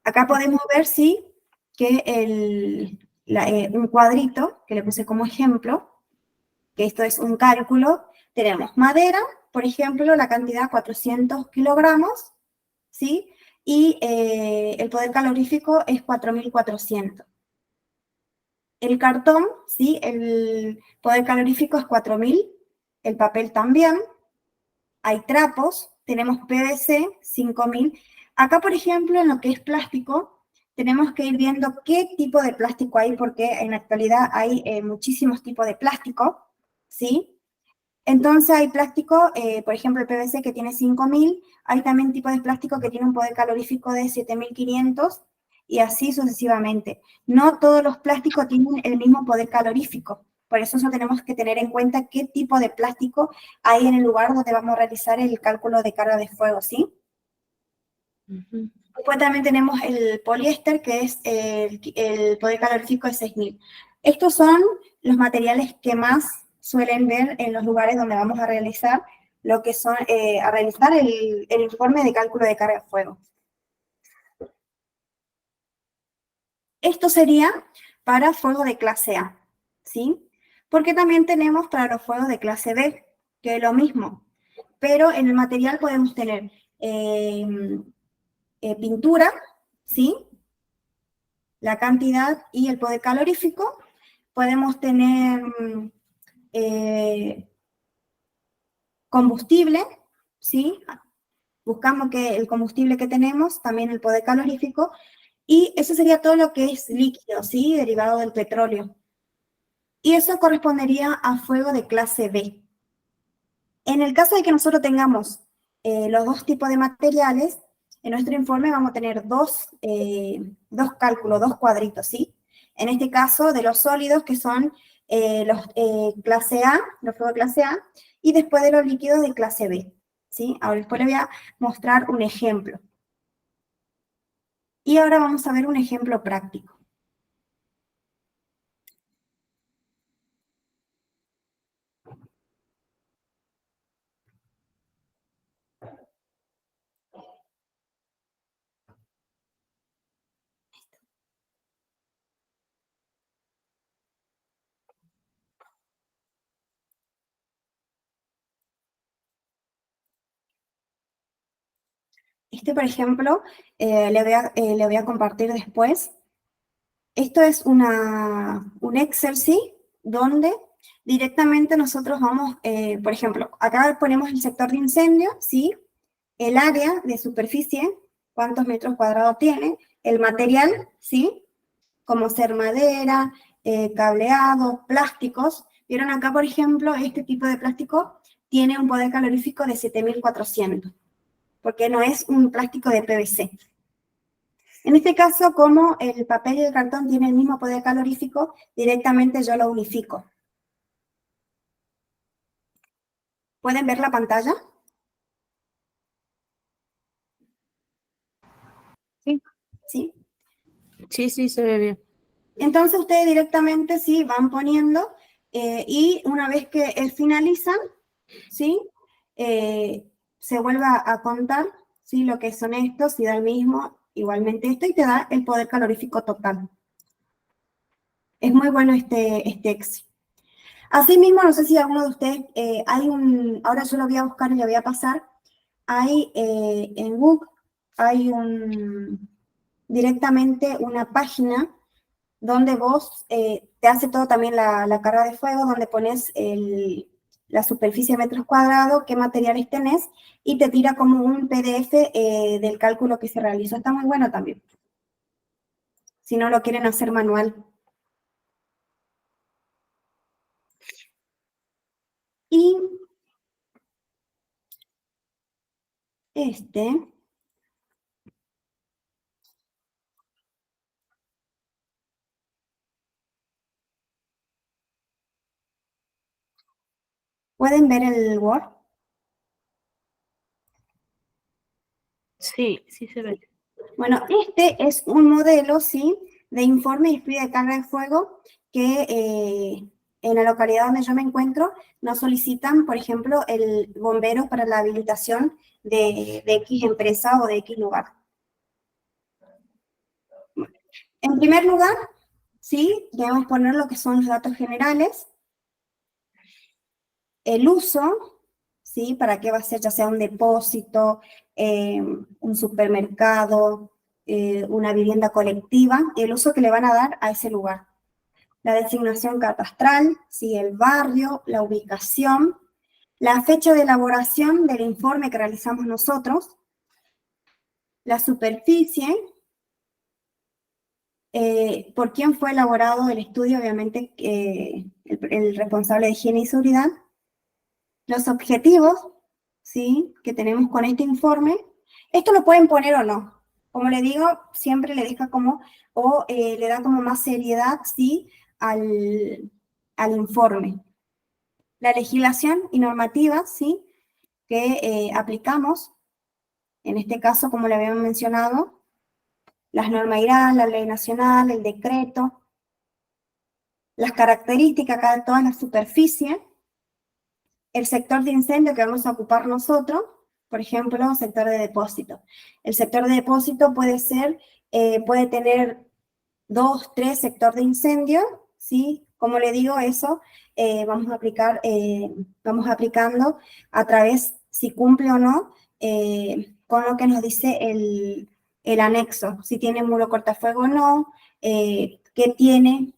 Acá podemos ver sí, que un cuadrito que le puse como ejemplo, que esto es un cálculo, tenemos madera, por ejemplo, la cantidad 400 kilogramos, ¿sí? Y el poder calorífico es 4.400. El cartón, ¿sí? El poder calorífico es 4.000, el papel también. Hay trapos, tenemos PVC, 5.000. Acá, por ejemplo, en lo que es plástico, tenemos que ir viendo qué tipo de plástico hay, porque en la actualidad hay muchísimos tipos de plástico, ¿sí? Entonces hay plástico, por ejemplo, el PVC que tiene 5.000, hay también tipo de plástico que tiene un poder calorífico de 7.500 y así sucesivamente. No todos los plásticos tienen el mismo poder calorífico, por eso tenemos que tener en cuenta qué tipo de plástico hay en el lugar donde vamos a realizar el cálculo de carga de fuego, ¿sí? Ujú. Después también tenemos el poliéster, que es el poder calorífico de 6.000. Estos son los materiales que más suelen ver en los lugares donde vamos a realizar el informe de cálculo de carga de fuego. Esto sería para fuego de clase A, ¿sí? Porque también tenemos para los fuegos de clase B, que es lo mismo. Pero en el material podemos tener pintura, ¿sí? La cantidad y el poder calorífico. Podemos tener combustible, ¿sí? Buscamos que el combustible que tenemos, también el poder calorífico, y eso sería todo lo que es líquido, ¿sí? Derivado del petróleo. Y eso correspondería a fuego de clase B. En el caso de que nosotros tengamos los dos tipos de materiales, en nuestro informe vamos a tener dos cálculos, dos cuadritos, ¿sí? En este caso, de los sólidos, que son los clase A, los fuegos de clase A, y después de los líquidos de clase B, ¿sí? Ahora después les voy a mostrar un ejemplo. Y ahora vamos a ver un ejemplo práctico. Por ejemplo, le voy a compartir después. Esto es un Excel, ¿sí? Donde directamente nosotros vamos, por ejemplo, acá ponemos el sector de incendio, ¿sí? El área de superficie, cuántos metros cuadrados tiene, el material, ¿sí? Como ser madera, cableado, plásticos. Vieron acá, por ejemplo, este tipo de plástico tiene un poder calorífico de 7400, porque no es un plástico de PVC. En este caso, como el papel y el cartón tienen el mismo poder calorífico, directamente yo lo unifico. ¿Pueden ver la pantalla? Sí. ¿Sí? Sí, se ve bien. Entonces ustedes directamente sí van poniendo y una vez que finalizan, ¿sí? Se vuelve a contar, ¿sí? Lo que son estos, si da el mismo, igualmente esto, y te da el poder calorífico total. Es muy bueno este Excel. Asimismo, no sé si alguno de ustedes, ahora yo lo voy a buscar y lo voy a pasar, hay en Google, hay directamente una página donde vos te hace todo también la carga de fuego, donde pones la superficie de metros cuadrados, qué materiales tenés, y te tira como un PDF del cálculo que se realizó. Está muy bueno también, si no lo quieren hacer manual. Y ¿pueden ver el Word? Sí se ve. Bueno, este es un modelo, ¿sí? De informe y estudio de carga de fuego que en la localidad donde yo me encuentro nos solicitan, por ejemplo, el bombero para la habilitación de X empresa o de X lugar. En primer lugar, ¿sí? Debemos poner lo que son los datos generales, el uso, ¿sí? Para qué va a ser, ya sea un depósito, un supermercado, una vivienda colectiva, y el uso que le van a dar a ese lugar. La designación catastral, ¿sí? El barrio, la ubicación, la fecha de elaboración del informe que realizamos nosotros, la superficie, por quién fue elaborado el estudio, obviamente el responsable de higiene y seguridad, los objetivos, ¿sí? Que tenemos con este informe. Esto lo pueden poner o no. Como le digo, siempre le deja como, o le da como más seriedad, ¿sí? Al informe. La legislación y normativa, ¿sí? Que aplicamos, en este caso, como le habíamos mencionado, las normas IRAN, la ley nacional, el decreto, las características de toda la superficie, el sector de incendio que vamos a ocupar nosotros, por ejemplo, sector de depósito. El sector de depósito puede tener 2, 3 sectores de incendio, ¿sí? Como le digo, eso vamos aplicando a través, si cumple o no, con lo que nos dice el anexo, si tiene muro cortafuego o no, qué tiene,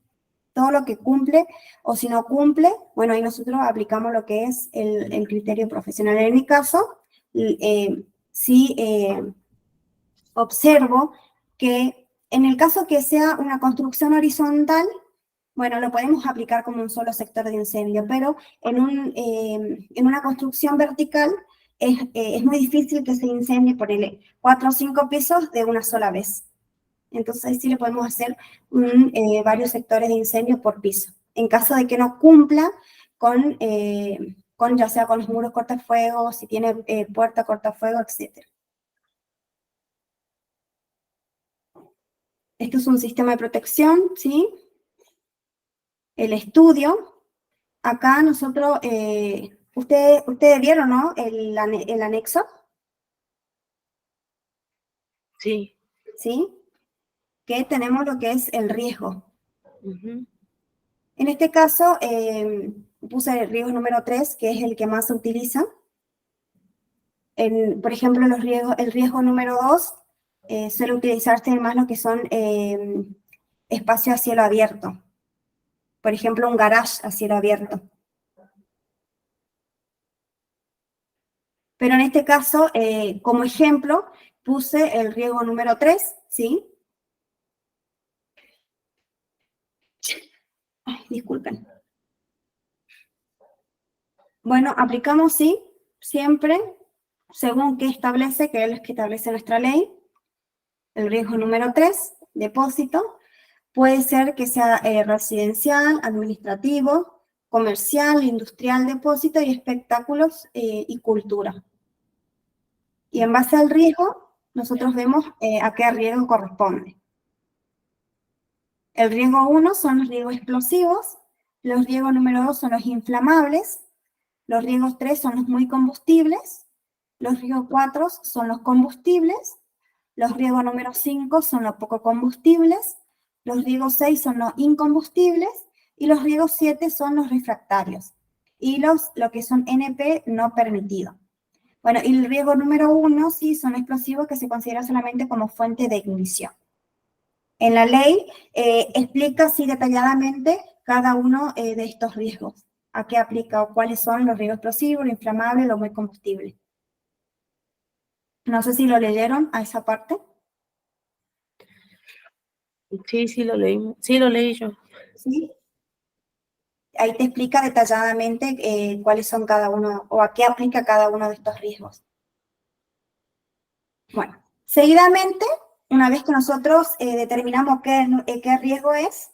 todo lo que cumple, o si no cumple, bueno, ahí nosotros aplicamos lo que es el criterio profesional. En mi caso, sí observo que en el caso que sea una construcción horizontal, bueno, lo podemos aplicar como un solo sector de incendio, pero en una construcción vertical es muy difícil que se incendie, ponele 4 o 5 pisos de una sola vez. Entonces ahí sí le podemos hacer varios sectores de incendio por piso. En caso de que no cumpla con ya sea con los muros cortafuego, si tiene puerta cortafuego, etc. Esto es un sistema de protección, ¿sí? El estudio. Acá nosotros, ustedes vieron, ¿no? El anexo. Sí. ¿Sí? Que tenemos lo que es el riesgo. Uh-huh. En este caso, puse el riesgo número 3, que es el que más se utiliza. Por ejemplo, el riesgo número 2 suele utilizarse más lo que son espacios a cielo abierto. Por ejemplo, un garage a cielo abierto. Pero en este caso, como ejemplo, puse el riesgo número 3, ¿sí? Ay, disculpen. Bueno, aplicamos, sí, siempre, según qué establece, que es lo que establece nuestra ley. El riesgo número 3, depósito, puede ser que sea residencial, administrativo, comercial, industrial, depósito y espectáculos y cultura. Y en base al riesgo, nosotros vemos a qué riesgo corresponde. El riesgo 1 son los riesgos explosivos, los riesgos número 2 son los inflamables, los riesgos 3 son los muy combustibles, los riesgos 4 son los combustibles, los riesgos número 5 son los poco combustibles, los riesgos 6 son los incombustibles y los riesgos 7 son los refractarios y lo que son NP no permitido. Bueno, y el riesgo número 1 sí son explosivos que se considera solamente como fuente de ignición. En la ley explica así detalladamente cada uno de estos riesgos, a qué aplica o cuáles son los riesgos explosivos, lo inflamable, lo muy combustible. No sé si lo leyeron a esa parte. Sí, sí lo leí. Sí, lo leí yo. Sí. Ahí te explica detalladamente cuáles son cada uno o a qué aplica cada uno de estos riesgos. Bueno, seguidamente, una vez que nosotros determinamos qué riesgo es,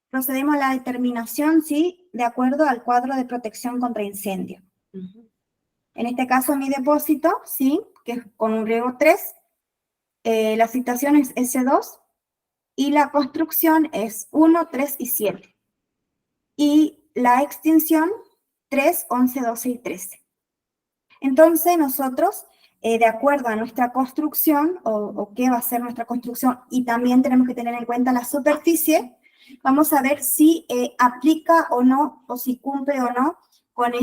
procedemos a la determinación, ¿sí? De acuerdo al cuadro de protección contra incendio. Uh-huh. En este caso, mi depósito, ¿sí? Que es con un riesgo 3, la citación es S2 y la construcción es 1, 3 y 7. Y la extinción 3, 11, 12 y 13. Entonces, nosotros, de acuerdo a nuestra construcción, o qué va a ser nuestra construcción, y también tenemos que tener en cuenta la superficie, vamos a ver si aplica o no, o si cumple o no con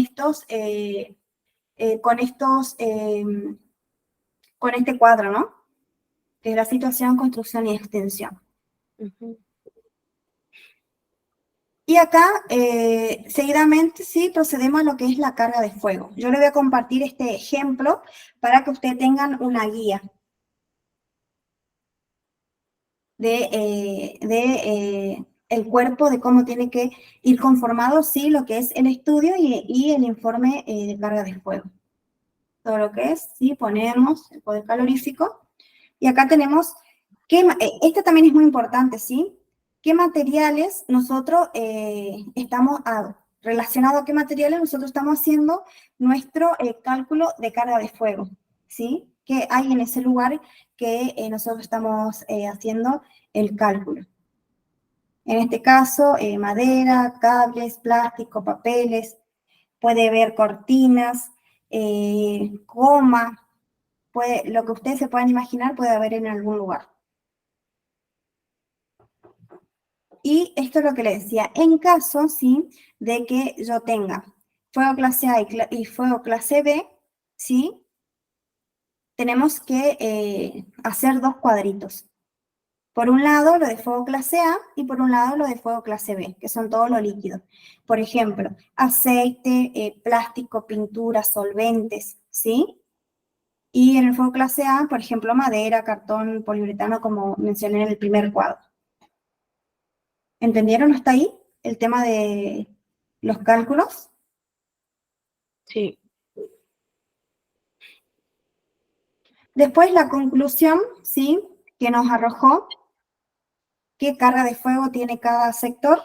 este cuadro, ¿no? Que es la situación, construcción y extensión. Uh-huh. Y acá, seguidamente, sí, procedemos a lo que es la carga de fuego. Yo les voy a compartir este ejemplo para que ustedes tengan una guía de el cuerpo, de cómo tiene que ir conformado, sí, lo que es el estudio y el informe de carga de fuego. Todo lo que es, sí, ponemos el poder calorífico. Y acá tenemos, este también es muy importante, sí, qué materiales nosotros estamos relacionado a qué materiales nosotros estamos haciendo nuestro cálculo de carga de fuego, ¿sí? Que hay en ese lugar que nosotros estamos haciendo el cálculo. En este caso, madera, cables, plástico, papeles, puede haber cortinas, goma, lo que ustedes se puedan imaginar puede haber en algún lugar. Y esto es lo que le decía, en caso, ¿sí?, de que yo tenga fuego clase A y fuego clase B, ¿sí?, tenemos que hacer dos cuadritos. Por un lado, lo de fuego clase A y por un lado, lo de fuego clase B, que son todos los líquidos. Por ejemplo, aceite, plástico, pintura, solventes, ¿sí? Y en el fuego clase A, por ejemplo, madera, cartón, poliuretano, como mencioné en el primer cuadro. ¿Entendieron hasta ahí el tema de los cálculos? Sí. Después la conclusión, ¿sí?, que nos arrojó qué carga de fuego tiene cada sector.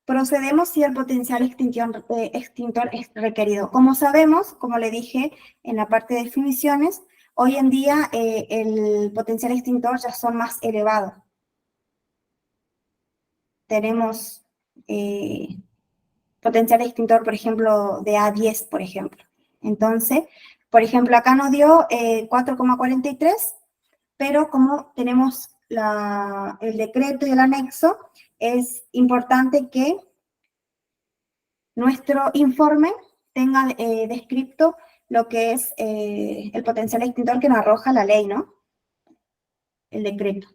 Procedemos si el potencial extintor es requerido. Como sabemos, como le dije en la parte de definiciones, hoy en día el potencial extintor ya son más elevados. Tenemos potencial extintor, por ejemplo, de A10, por ejemplo. Entonces, por ejemplo, acá nos dio 4,43, pero como tenemos el decreto y el anexo, es importante que nuestro informe tenga descrito lo que es el potencial extintor que nos arroja la ley, ¿no? El decreto.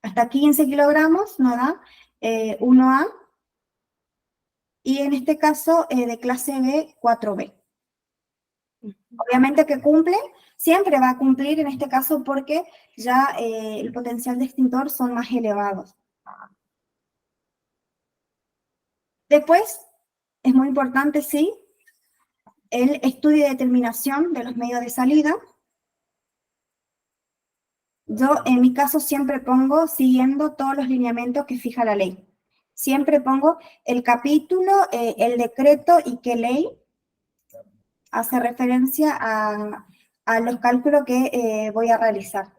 Hasta 15 kilogramos nos da 1A, y en este caso de clase B, 4B. Obviamente que cumple, siempre va a cumplir en este caso porque ya el potencial de extintor son más elevados. Después, es muy importante, sí, el estudio y determinación de los medios de salida. Yo, en mi caso, siempre pongo siguiendo todos los lineamientos que fija la ley. Siempre pongo el capítulo, el decreto y qué ley hace referencia a los cálculos que voy a realizar.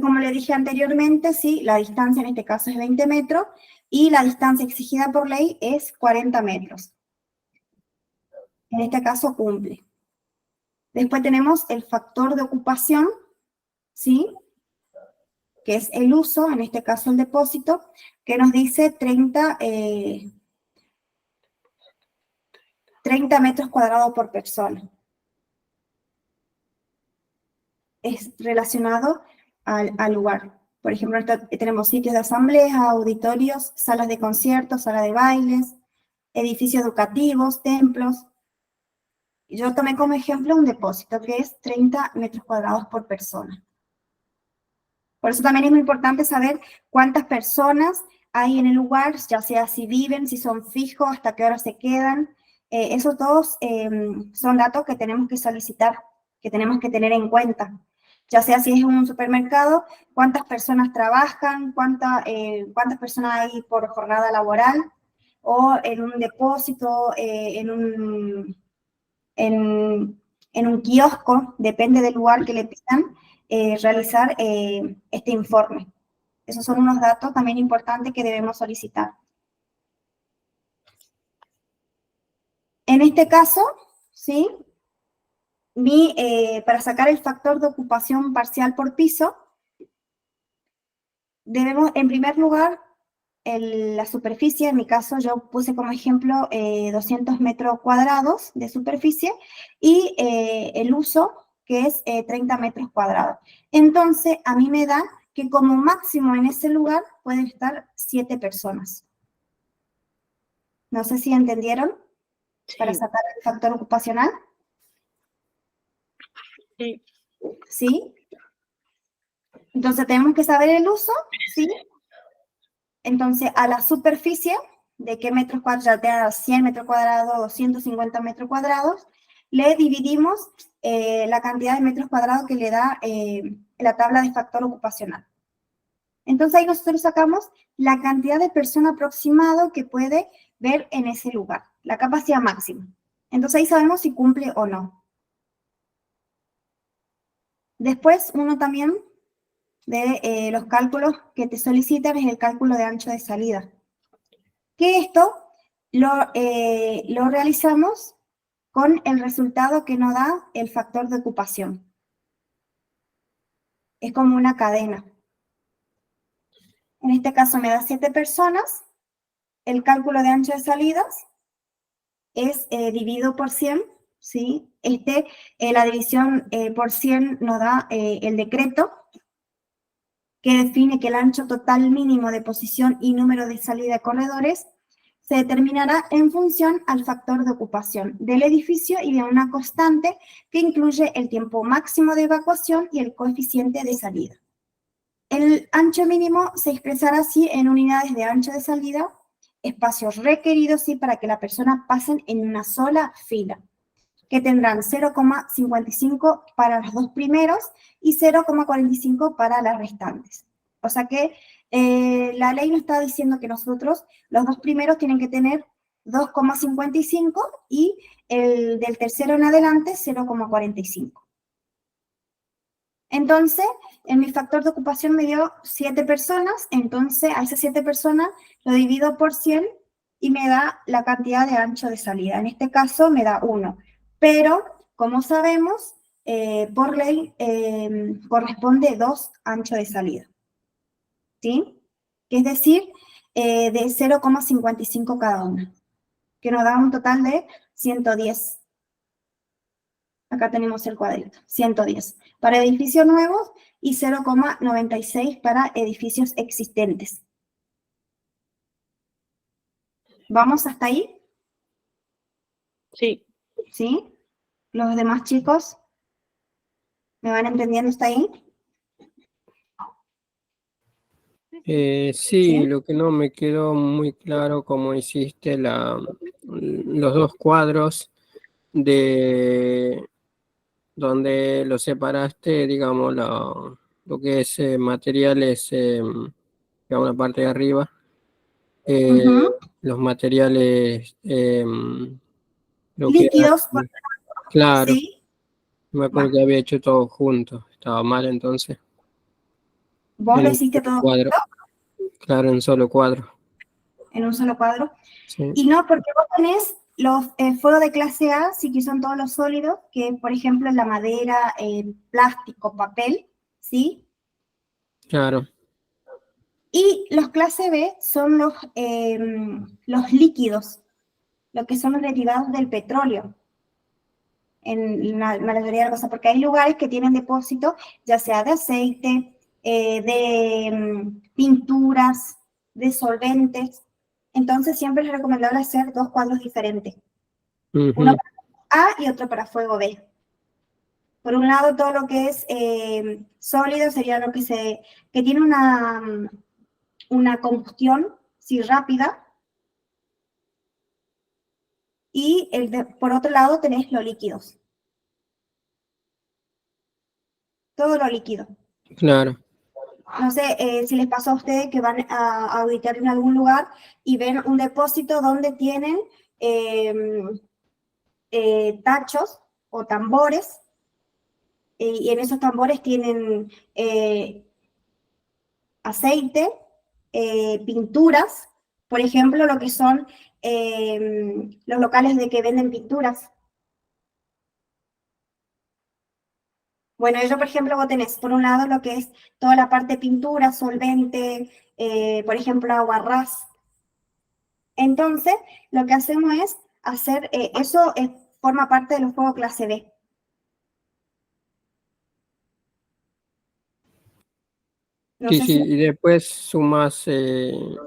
Como le dije anteriormente, sí, la distancia en este caso es 20 metros y la distancia exigida por ley es 40 metros. En este caso cumple. Después tenemos el factor de ocupación, ¿sí?, que es el uso, en este caso el depósito, que nos dice 30 metros cuadrados por persona. Es relacionado al lugar. Por ejemplo, tenemos sitios de asamblea, auditorios, salas de conciertos, salas de bailes, edificios educativos, templos. Yo tomé como ejemplo un depósito que es 30 metros cuadrados por persona. Por eso también es muy importante saber cuántas personas hay en el lugar, ya sea si viven, si son fijos, hasta qué hora se quedan. Esos dos son datos que tenemos que solicitar, que tenemos que tener en cuenta. Ya sea si es un supermercado, cuántas personas trabajan, cuántas personas hay por jornada laboral, o en un depósito, en un kiosco, depende del lugar que le pidan, realizar este informe. Esos son unos datos también importantes que debemos solicitar. En este caso, ¿sí?, para sacar el factor de ocupación parcial por piso, debemos, en primer lugar, la superficie, en mi caso yo puse como ejemplo 200 metros cuadrados de superficie, y el uso, que es 30 metros cuadrados. Entonces, a mí me da que como máximo en ese lugar pueden estar 7 personas. No sé si entendieron, para sacar el factor ocupacional. Sí. ¿Sí? Entonces tenemos que saber el uso, ¿sí? Entonces a la superficie, de qué metros cuadrados, ya sea 100 metros cuadrados, 250 metros cuadrados, le dividimos la cantidad de metros cuadrados que le da la tabla de factor ocupacional. Entonces ahí nosotros sacamos la cantidad de persona aproximado que puede ver en ese lugar, la capacidad máxima. Entonces ahí sabemos si cumple o no. Después, uno también de los cálculos que te solicitan es el cálculo de ancho de salida. Que esto lo realizamos con el resultado que nos da el factor de ocupación. Es como una cadena. En este caso me da 7 personas. El cálculo de ancho de salidas es dividido por 100, ¿sí? La división por 100 nos da el decreto que define que el ancho total mínimo de posición y número de salida de corredores se determinará en función al factor de ocupación del edificio y de una constante que incluye el tiempo máximo de evacuación y el coeficiente de salida. El ancho mínimo se expresará así en unidades de ancho de salida, espacios requeridos ¿sí? Para que la persona pasen en una sola fila, que tendrán 0,55 para los 2 primeros y 0,45 para las restantes. O sea que la ley nos está diciendo que nosotros, los 2 primeros tienen que tener 2,55 y el del tercero en adelante 0,45. Entonces, en mi factor de ocupación me dio 7 personas, entonces a esas 7 personas lo divido por 100 y me da la cantidad de ancho de salida. En este caso me da 1, pero como sabemos, por ley corresponde 2 ancho de salida, ¿sí? Es decir, de 0,55 cada una, que nos da un total de 110. Acá tenemos el cuadrito, 110 para edificios nuevos y 0,96 para edificios existentes. ¿Vamos hasta ahí? Sí. ¿Sí? ¿Los demás chicos me van entendiendo hasta ahí? Sí, ¿Sí? lo que no me quedó muy claro cómo hiciste los 2 cuadros de donde lo separaste, digamos, lo que es materiales, digamos, la parte de arriba, los materiales, lo que era, Líquidos, claro, ¿sí? me acuerdo Bueno, que había hecho todo junto, estaba mal entonces, vos en lo un hiciste solo todo cuadro, claro, en un solo cuadro, en un solo cuadro. sí, Y no, porque vos tenés los fuegos de clase A, sí que son todos los sólidos, que por ejemplo la madera, plástico, papel, ¿sí? claro, Y los clase B son los líquidos, lo que son los derivados del petróleo, en la mayoría de las cosas, porque hay lugares que tienen depósito, ya sea de aceite, de pinturas, de solventes. Entonces siempre es recomendable hacer 2 cuadros diferentes. Uno ujú, para A y otro para fuego B. Por un lado, todo lo que es sólido sería lo que tiene una combustión, sí, rápida. Y por otro lado tenés los líquidos. Todo lo líquido. claro, No sé si les pasó a ustedes que van a auditar en algún lugar y ven un depósito donde tienen tachos o tambores, y en esos tambores tienen aceite, pinturas, por ejemplo, lo que son los locales de que venden pinturas. Bueno, yo, por ejemplo, vos tenés, por un lado, lo que es toda la parte de pintura, solvente, por ejemplo, aguarrás. Entonces, lo que hacemos es hacer, eso forma parte de los fuegos clase B. No sí, sé sí, si, y después sumas el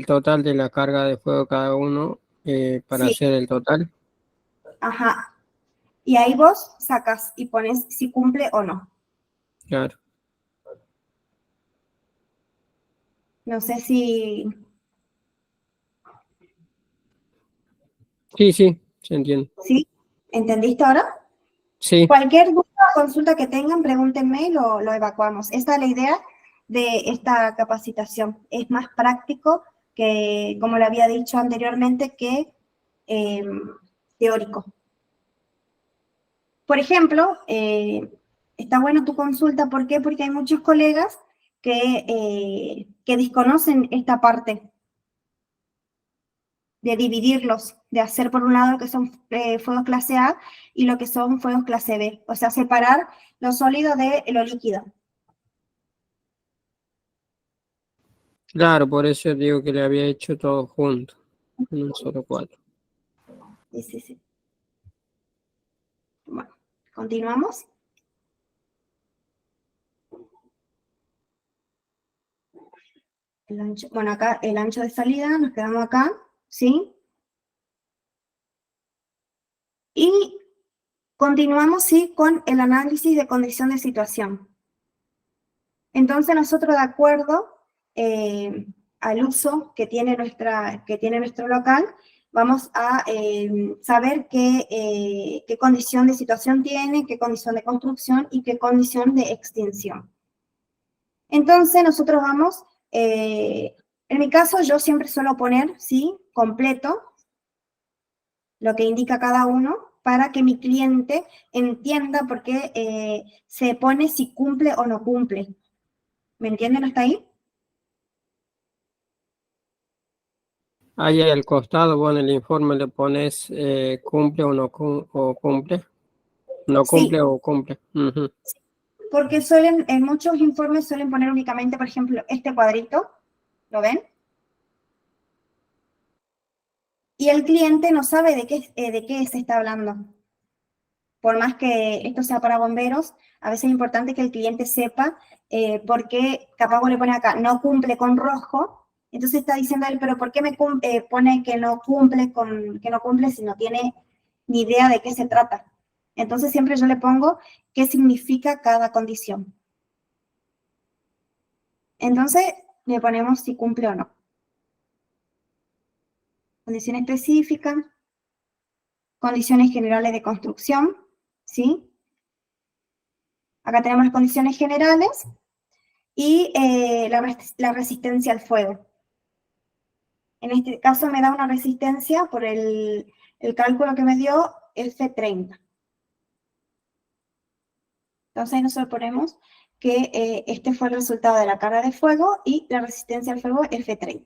total de la carga de fuego cada uno para sí, hacer el total, ajá. Y ahí vos sacas y pones si cumple o no. claro. No sé si, Sí, sí, se entiende. ¿sí? ¿Entendiste ahora? Sí, Cualquier duda o consulta que tengan, pregúntenme y lo evacuamos. Esta es la idea de esta capacitación. Es más práctico que, como le había dicho anteriormente, que teórico. Por ejemplo, está bueno tu consulta. ¿Por qué? Porque hay muchos colegas que desconocen esta parte de dividirlos, de hacer por un lado lo que son fuegos clase A y lo que son fuegos clase B. O sea, separar lo sólido de lo líquido. Claro, por eso digo que le había hecho todo junto, en un solo cuadro. Sí, sí, sí. Bueno, continuamos. El ancho, bueno, acá el ancho de salida, nos quedamos acá, ¿sí? Y continuamos, ¿sí?, con el análisis de condición de situación. Entonces nosotros, de acuerdo al uso que tiene nuestro local, vamos a saber qué condición de situación tiene, qué condición de construcción y qué condición de extinción. Entonces nosotros vamos, en mi caso yo siempre suelo poner, ¿sí?, completo, lo que indica cada uno, para que mi cliente entienda por qué se pone si cumple o no cumple. ¿Me entienden hasta ahí? Ahí al costado, vos en el informe le pones cumple o no o cumple. No Sí, cumple o cumple. Ujú. porque en muchos informes suelen poner únicamente, por ejemplo, este cuadrito, ¿lo ven? Y el cliente no sabe de qué se está hablando. Por más que esto sea para bomberos, a veces es importante que el cliente sepa por qué, capaz vos le pones acá, no cumple con rojo, entonces está diciendo él, pero ¿por qué me pone que no cumple si no tiene ni idea de qué se trata? Entonces siempre yo le pongo qué significa cada condición. Entonces le ponemos si cumple o no. Condición específica, condiciones generales de construcción, ¿sí? Acá tenemos las condiciones generales y la resistencia al fuego. En este caso me da una resistencia por el cálculo que me dio F30. Entonces nosotros ponemos que este fue el resultado de la carga de fuego y la resistencia al fuego F30.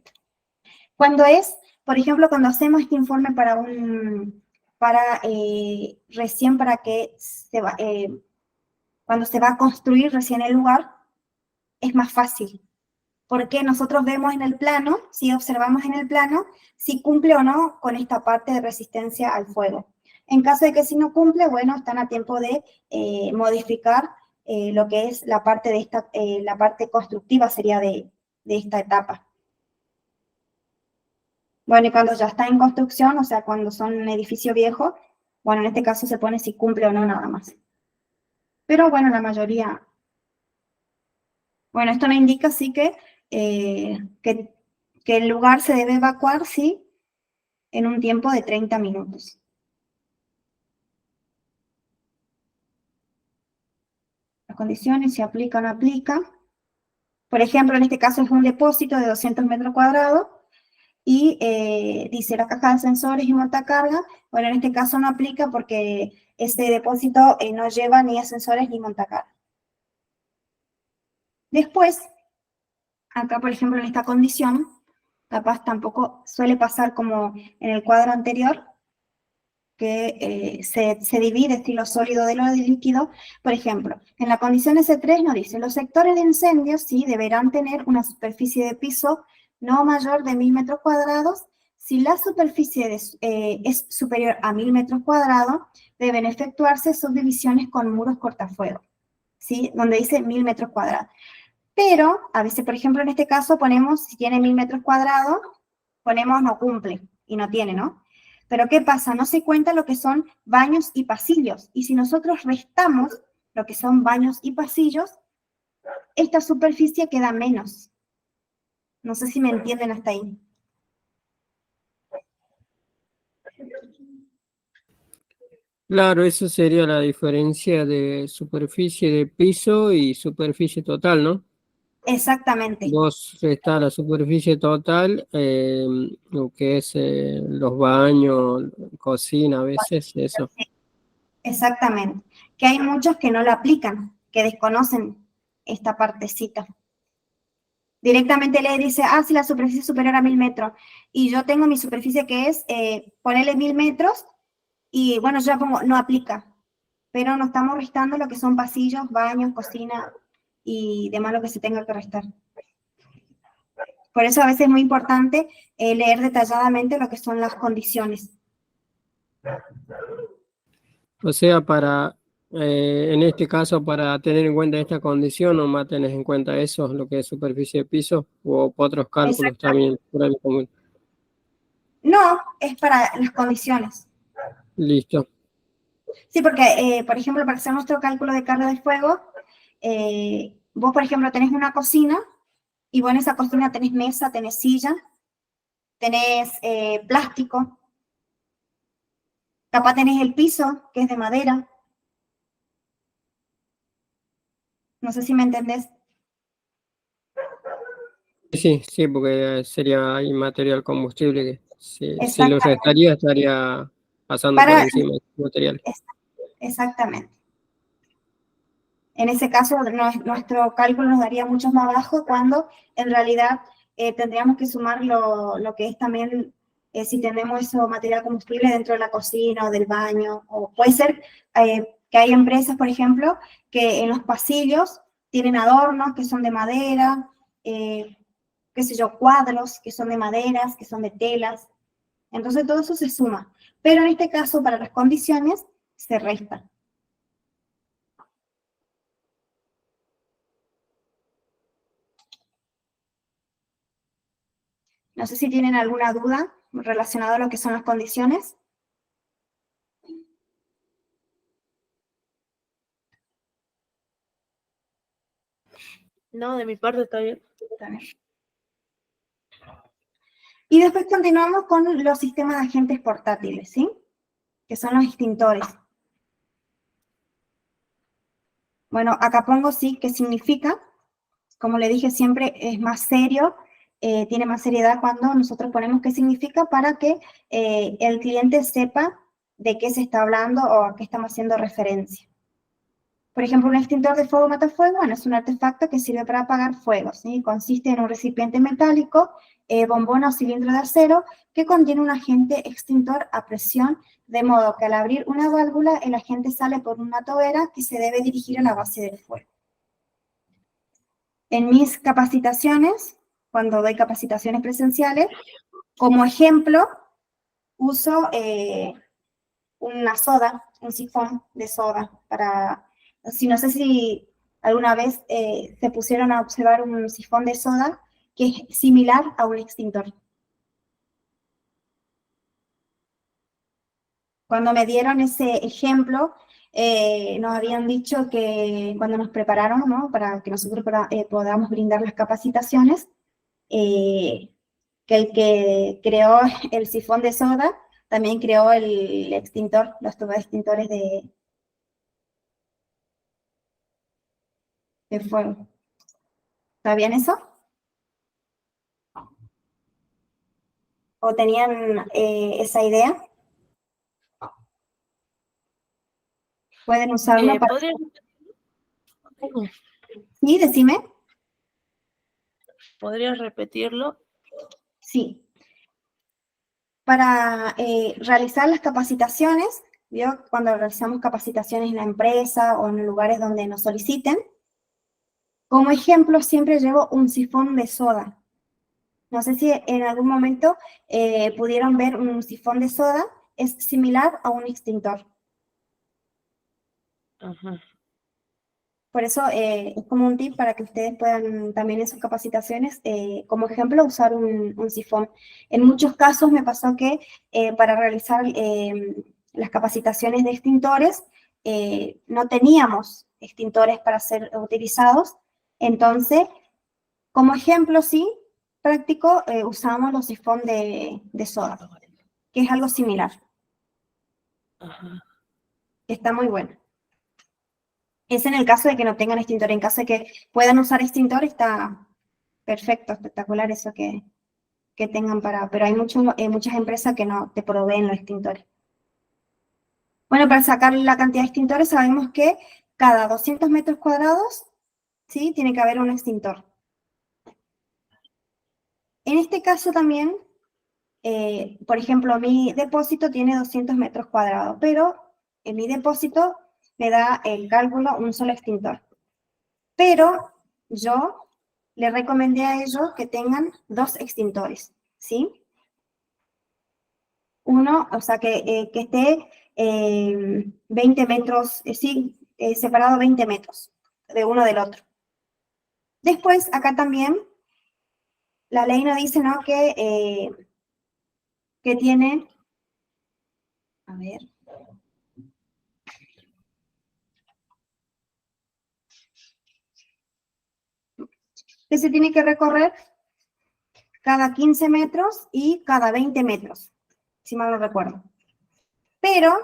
Cuando es, por ejemplo, cuando hacemos este informe recién para que cuando se va a construir recién el lugar, es más fácil. Porque nosotros vemos en el plano, si observamos en el plano, si cumple o no con esta parte de resistencia al fuego. En caso de que si no cumple, bueno, están a tiempo de modificar lo que es la parte la parte constructiva sería de esta etapa. Bueno, y cuando ya está en construcción, o sea, cuando son un edificio viejo, bueno, en este caso se pone si cumple o no nada más. Pero bueno, la mayoría... Bueno, esto nos indica sí que el lugar se debe evacuar, sí, en un tiempo de 30 minutos. Las condiciones, si aplica o no aplica. Por ejemplo, en este caso es un depósito de 200 metros cuadrados y dice la caja de sensores y montacarga. Bueno, en este caso no aplica porque ese depósito no lleva ni ascensores ni montacarga. Después, acá por ejemplo en esta condición, capaz tampoco suele pasar como en el cuadro anterior, que se divide estilo sólido de lo líquido. Por ejemplo, en la condición S3 nos dice, los sectores de incendios sí deberán tener una superficie de piso no mayor de 1000 metros cuadrados. Si la superficie es superior a 1000 metros cuadrados, deben efectuarse subdivisiones con muros cortafuegos, ¿sí? Donde dice 1000 metros cuadrados. Pero, a veces, por ejemplo, en este caso ponemos, si tiene 1000 metros cuadrados, ponemos no cumple, y no tiene, ¿no? Pero ¿qué pasa? No se cuenta lo que son baños y pasillos. Y si nosotros restamos lo que son baños y pasillos, esta superficie queda menos. No sé si me entienden hasta ahí. Claro, eso sería la diferencia de superficie de piso y superficie total, ¿no? Exactamente. Vos está la superficie total, lo que es los baños, cocina, a veces, eso. Exactamente. Que hay muchos que no la aplican, que desconocen esta partecita. Directamente le dice, si la superficie es superior a 1000 metros, y yo tengo mi superficie que es, ponerle 1000 metros, y bueno, yo ya pongo, no aplica, pero no estamos restando lo que son pasillos, baños, cocina, y demás lo que se tenga que restar. Por eso a veces es muy importante leer detalladamente lo que son las condiciones. O sea, en este caso, para tener en cuenta esta condición, nomás tenés en cuenta eso, lo que es superficie de piso, o otros cálculos Exacto. también por el común. No, es para las condiciones. Listo. Sí, porque, por ejemplo, para hacer nuestro cálculo de carga de fuego, vos, por ejemplo, tenés una cocina, y vos en esa cocina tenés mesa, tenés silla, tenés plástico, capaz tenés el piso, que es de madera. No sé si me entendés. Sí, porque sería ahí material combustible que si lo Exactamente. restaría estaría pasando por encima del material. Exactamente. En ese caso, nuestro cálculo nos daría mucho más bajo cuando en realidad tendríamos que sumar lo que es también si tenemos eso material combustible dentro de la cocina o del baño. O puede ser que hay empresas, por ejemplo, que en los pasillos tienen adornos que son de madera, qué sé yo, cuadros que son de maderas, que son de telas. Entonces todo eso se suma. Pero en este caso, para las condiciones, se resta. No sé si tienen alguna duda relacionada a lo que son las condiciones. No, de mi parte está bien. Y después continuamos con los sistemas de agentes portátiles, ¿sí? Que son los extintores. Bueno, acá pongo sí, qué significa. Como le dije siempre, es más serio, tiene más seriedad cuando nosotros ponemos qué significa para que el cliente sepa de qué se está hablando o a qué estamos haciendo referencia. Por ejemplo, un extintor de fuego matafuego, bueno, es un artefacto que sirve para apagar fuego, ¿sí? Consiste en un recipiente metálico, bombona o cilindro de acero, que contiene un agente extintor a presión, de modo que al abrir una válvula, el agente sale por una tobera que se debe dirigir a la base del fuego. En mis capacitaciones, cuando doy capacitaciones presenciales, como ejemplo, uso una soda, un sifón de soda para... Si no sé si alguna vez se pusieron a observar un sifón de soda que es similar a un extintor. Cuando me dieron ese ejemplo, nos habían dicho que cuando nos prepararon, ¿no? Para que nosotros podamos brindar las capacitaciones, que el que creó el sifón de soda también creó el extintor, los tubos extintores de fuego. ¿Está bien eso? ¿O tenían esa idea? Pueden usarlo para... Sí, decime. ¿Podrías repetirlo? Sí. Para realizar las capacitaciones, ¿vio? Cuando realizamos capacitaciones en la empresa o en lugares donde nos soliciten, como ejemplo siempre llevo un sifón de soda. No sé si en algún momento pudieron ver un sifón de soda, es similar a un extintor. Ajá. Por eso es como un tip para que ustedes puedan también en sus capacitaciones, como ejemplo, usar un sifón. En muchos casos me pasó que para realizar las capacitaciones de extintores no teníamos extintores para ser utilizados. Entonces, como ejemplo, sí, práctico, usamos los sifón de soda, que es algo similar. Ajá. Está muy bueno. Es en el caso de que no tengan extintor. En caso de que puedan usar extintor, está perfecto, espectacular eso que tengan para... Pero hay muchas empresas que no te proveen los extintores. Bueno, para sacar la cantidad de extintores sabemos que cada 200 metros cuadrados, ¿sí? Tiene que haber un extintor. En este caso también, por ejemplo, mi depósito tiene 200 metros cuadrados, pero en mi depósito me da el cálculo un solo extintor. Pero yo le recomendé a ellos que tengan 2 extintores, ¿sí? Uno, o sea, que esté 20 metros, sí, separado 20 metros de uno del otro. Después, acá también, la ley nos dice, ¿no?, que tiene, a ver, que se tiene que recorrer cada 15 metros y cada 20 metros, si mal no recuerdo. Pero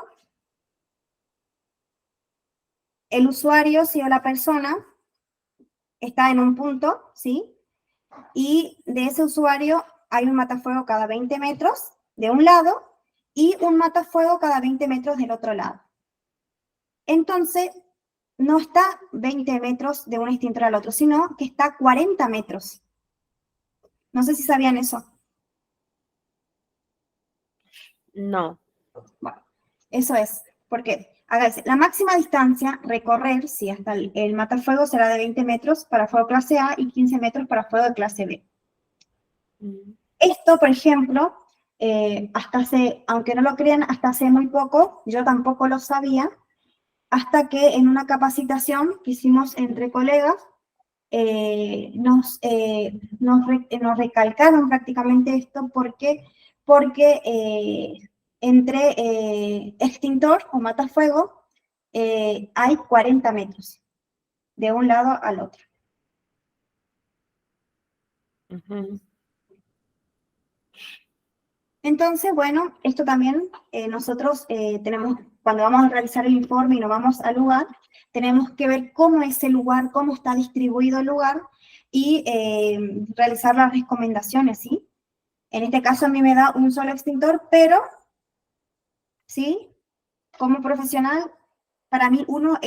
el usuario, si o la persona, está en un punto, ¿sí? Y de ese usuario hay un matafuego cada 20 metros de un lado y un matafuego cada 20 metros del otro lado. Entonces, no está 20 metros de un extintor al otro, sino que está 40 metros. No sé si sabían eso. No. Bueno, eso es, porque hágase, la máxima distancia recorrer, sí, hasta el matafuego será de 20 metros para fuego clase A y 15 metros para fuego de clase B. Esto, por ejemplo, hasta hace, aunque no lo crean, hasta hace muy poco, yo tampoco lo sabía, hasta que en una capacitación que hicimos entre colegas, nos recalcaron prácticamente esto porque entre extintor o matafuego hay 40 metros de un lado al otro. Entonces, bueno, esto también nosotros tenemos, cuando vamos a realizar el informe y nos vamos al lugar, tenemos que ver cómo es el lugar, cómo está distribuido el lugar y realizar las recomendaciones, ¿sí? En este caso a mí me da un solo extintor, pero, ¿sí? Como profesional, para mí uno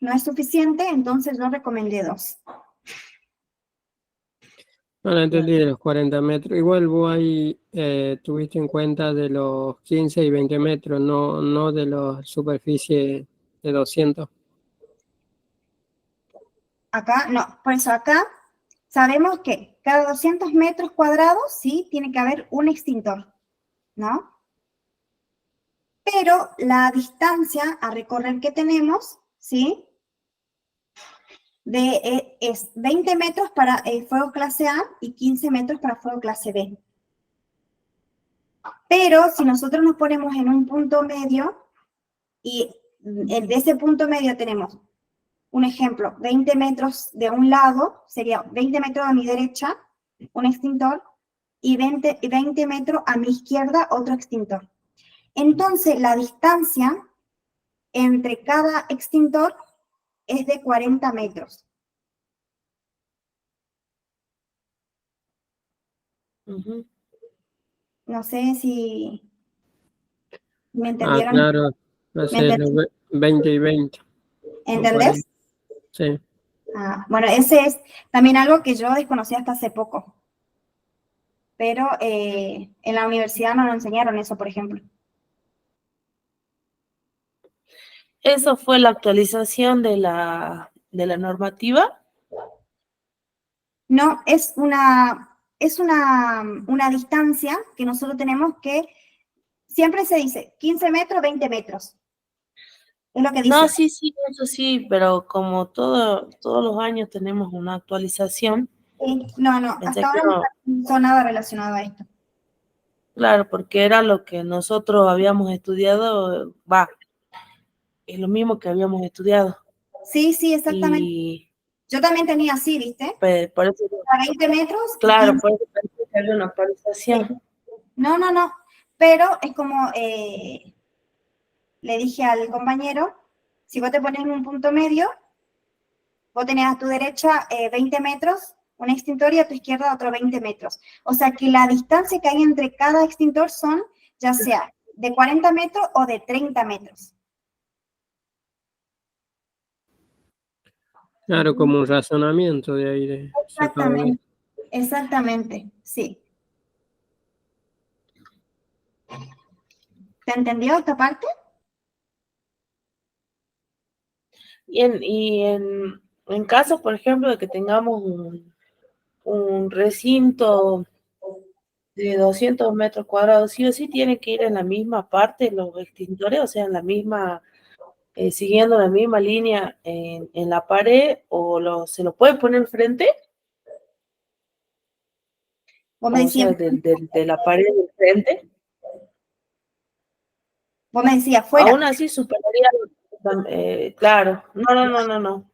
no es suficiente, entonces yo recomendé 2. No lo entendí de los 40 metros. Igual vos ahí tuviste en cuenta de los 15 y 20 metros, no de la superficie de 200. Acá, no, por eso acá sabemos que cada 200 metros cuadrados, sí, tiene que haber un extintor, ¿no? Pero la distancia a recorrer que tenemos, ¿sí? Es 20 metros para fuego clase A y 15 metros para fuego clase B. Pero si nosotros nos ponemos en un punto medio y de ese punto medio tenemos, un ejemplo, 20 metros de un lado, sería 20 metros a mi derecha, un extintor, y 20 metros a mi izquierda, otro extintor. Entonces, la distancia entre cada extintor es de 40 metros. No sé si me entendieron. Claro, hacer 20 y 20. ¿Entendés? Sí. Bueno, ese es también algo que yo desconocía hasta hace poco. Pero en la universidad no nos enseñaron eso, por ejemplo. ¿Eso fue la actualización de la normativa? No, es una distancia que nosotros tenemos que, siempre se dice 15 metros, 20 metros. Es lo que dice. No, sí, eso sí, pero como todos los años tenemos una actualización. No, hasta ahora no pasó nada relacionado a esto. Claro, porque era lo que nosotros habíamos estudiado, es lo mismo que habíamos estudiado. Sí, exactamente. Y yo también tenía así, ¿viste? Por eso, a 20 metros. Claro, por eso pensé que había una actualización. No, pero es como le dije al compañero, si vos te pones en un punto medio, vos tenés a tu derecha 20 metros, un extintor, y a tu izquierda otro 20 metros. O sea que la distancia que hay entre cada extintor son, ya sea de 40 metros o de 30 metros. Claro, como un razonamiento de ahí. Exactamente, sí. ¿Te entendió esta parte? Y en caso, por ejemplo, de que tengamos un recinto de 200 metros cuadrados, sí o sí tiene que ir en la misma parte los extintores, o sea, en la misma, siguiendo la misma línea en la pared, o se lo puede poner enfrente, Vos me o decías, sea, de la pared del frente. fuera. Aún así superaría, claro, no.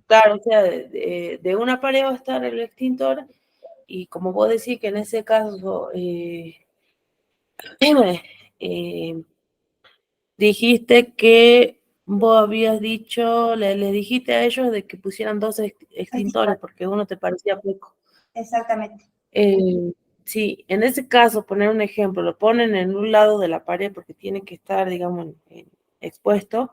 Claro, o sea, de una pared va a estar el extintor, y como vos decís que en ese caso eh, dijiste que vos habías dicho, le dijiste a ellos de que pusieran dos extintores porque uno te parecía poco. Exactamente. Sí, en ese caso, poner un ejemplo, lo ponen en un lado de la pared porque tiene que estar, digamos, expuesto.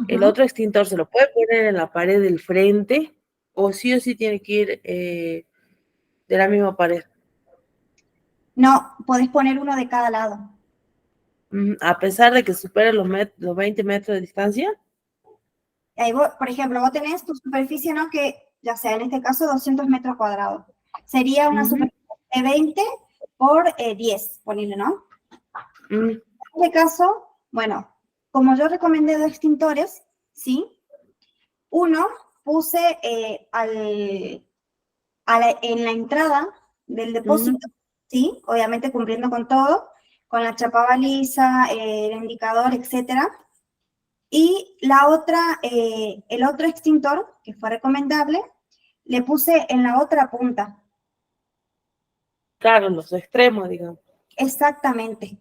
El otro extintor se lo puede poner en la pared del frente, o sí tiene que ir de la misma pared. No, podés poner uno de cada lado. A pesar de que supere los 20 metros de distancia. Ahí vos, por ejemplo, vos tenés tu superficie, ¿no? Que ya sea en este caso 200 metros cuadrados. Sería una superficie de 20 por 10, ponele, ¿no? En este caso, bueno, como yo recomendé dos extintores, ¿sí? Uno puse en la entrada del depósito, ¿sí? Obviamente cumpliendo con todo, con la chapa baliza, el indicador, etcétera. Y la otra, el otro extintor, que fue recomendable, le puse en la otra punta. Claro, en los extremos, digamos. Exactamente.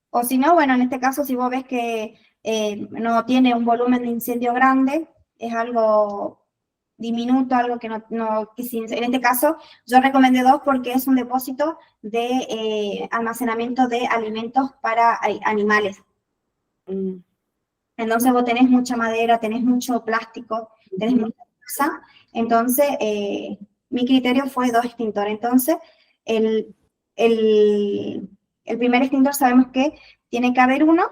O si no, bueno, en este caso, si vos ves que no tiene un volumen de incendio grande, es algo diminuto, algo que en este caso yo recomendé dos porque es un depósito de almacenamiento de alimentos para animales. Entonces vos tenés mucha madera, tenés mucho plástico, tenés mucha cosa. Entonces, mi criterio fue dos extintores. Entonces, el primer extintor sabemos que tiene que haber uno.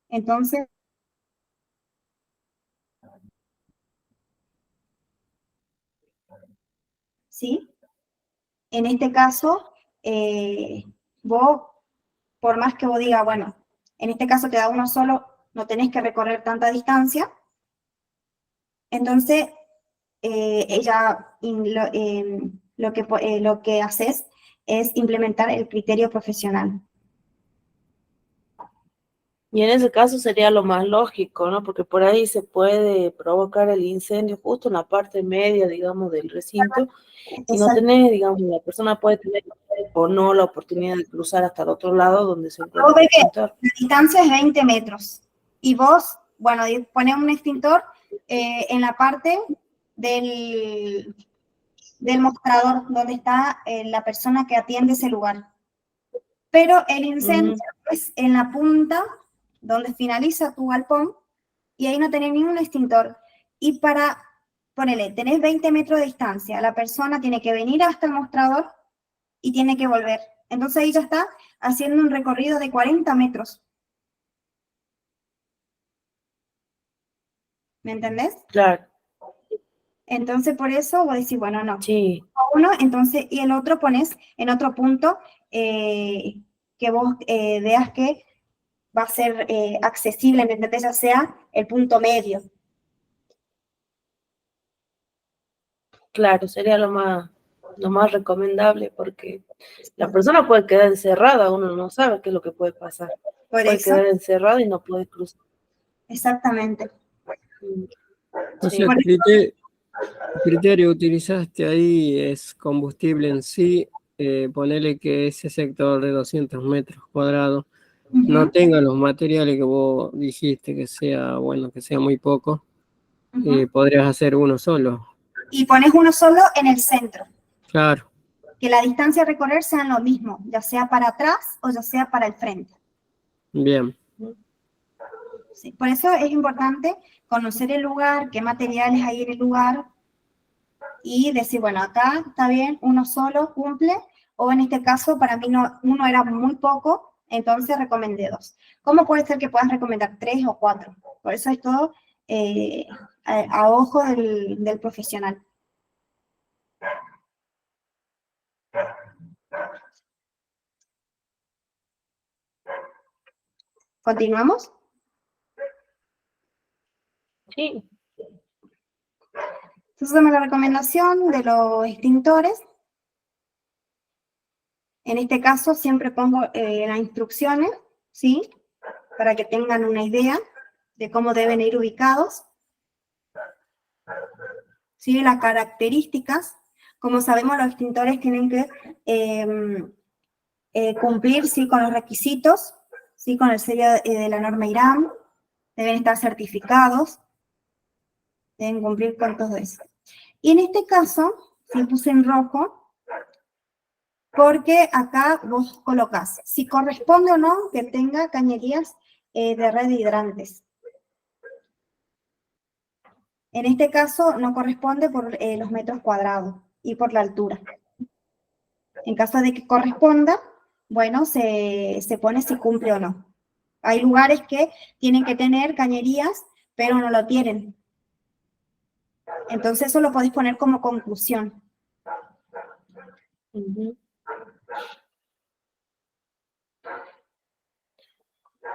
Entonces, ¿sí? En este caso, vos, por más que vos digas, bueno, en este caso te da uno solo, no tenés que recorrer tanta distancia. Entonces, lo que haces es implementar el criterio profesional. Y en ese caso sería lo más lógico, ¿no? Porque por ahí se puede provocar el incendio justo en la parte media, digamos, del recinto, y no tenés, digamos, la persona puede tener o no la oportunidad de cruzar hasta el otro lado donde se encuentra el extintor. La distancia es 20 metros, y vos, bueno, ponés un extintor en la parte del mostrador donde está la persona que atiende ese lugar. Pero el incendio es en la punta donde finaliza tu galpón, y ahí no tenés ningún extintor. Y ponele, tenés 20 metros de distancia, la persona tiene que venir hasta el mostrador y tiene que volver. Entonces ahí ya está haciendo un recorrido de 40 metros. ¿Me entendés? Claro. Entonces por eso vos decís, bueno, no. Sí. Uno, entonces, y el otro pones en otro punto que vos veas que va a ser accesible, ¿entendés? Ya sea el punto medio. Claro, sería lo más recomendable, porque la persona puede quedar encerrada, uno no sabe qué es lo que puede pasar. Puede quedar encerrada y no puede cruzar. Exactamente. O sea, el criterio utilizaste ahí es combustible en sí, ponerle que ese sector de 200 metros cuadrados no tenga los materiales que vos dijiste, que sea, bueno, que sea muy poco, podrías hacer uno solo. Y pones uno solo en el centro. Claro. Que la distancia a recorrer sean lo mismo, ya sea para atrás o ya sea para el frente. Bien. Sí, por eso es importante conocer el lugar, qué materiales hay en el lugar, y decir, bueno, acá está bien, uno solo cumple, o en este caso para mí uno era muy poco, entonces recomendé dos. ¿Cómo puede ser que puedas recomendar 3 o 4? Por eso es todo a ojo del profesional. ¿Continuamos? Sí. Entonces damos la recomendación de los extintores. En este caso siempre pongo las instrucciones, ¿sí? Para que tengan una idea de cómo deben ir ubicados. ¿Sí? Las características. Como sabemos, los extintores tienen que cumplir, ¿sí? Con los requisitos, ¿sí? Con el sello de la norma IRAM. Deben estar certificados. Deben cumplir con todo eso. Y en este caso, sí puse en rojo, porque acá vos colocás si corresponde o no que tenga cañerías de red de hidrantes. En este caso no corresponde por los metros cuadrados y por la altura. En caso de que corresponda, bueno, se pone si cumple o no. Hay lugares que tienen que tener cañerías, pero no lo tienen. Entonces eso lo podéis poner como conclusión.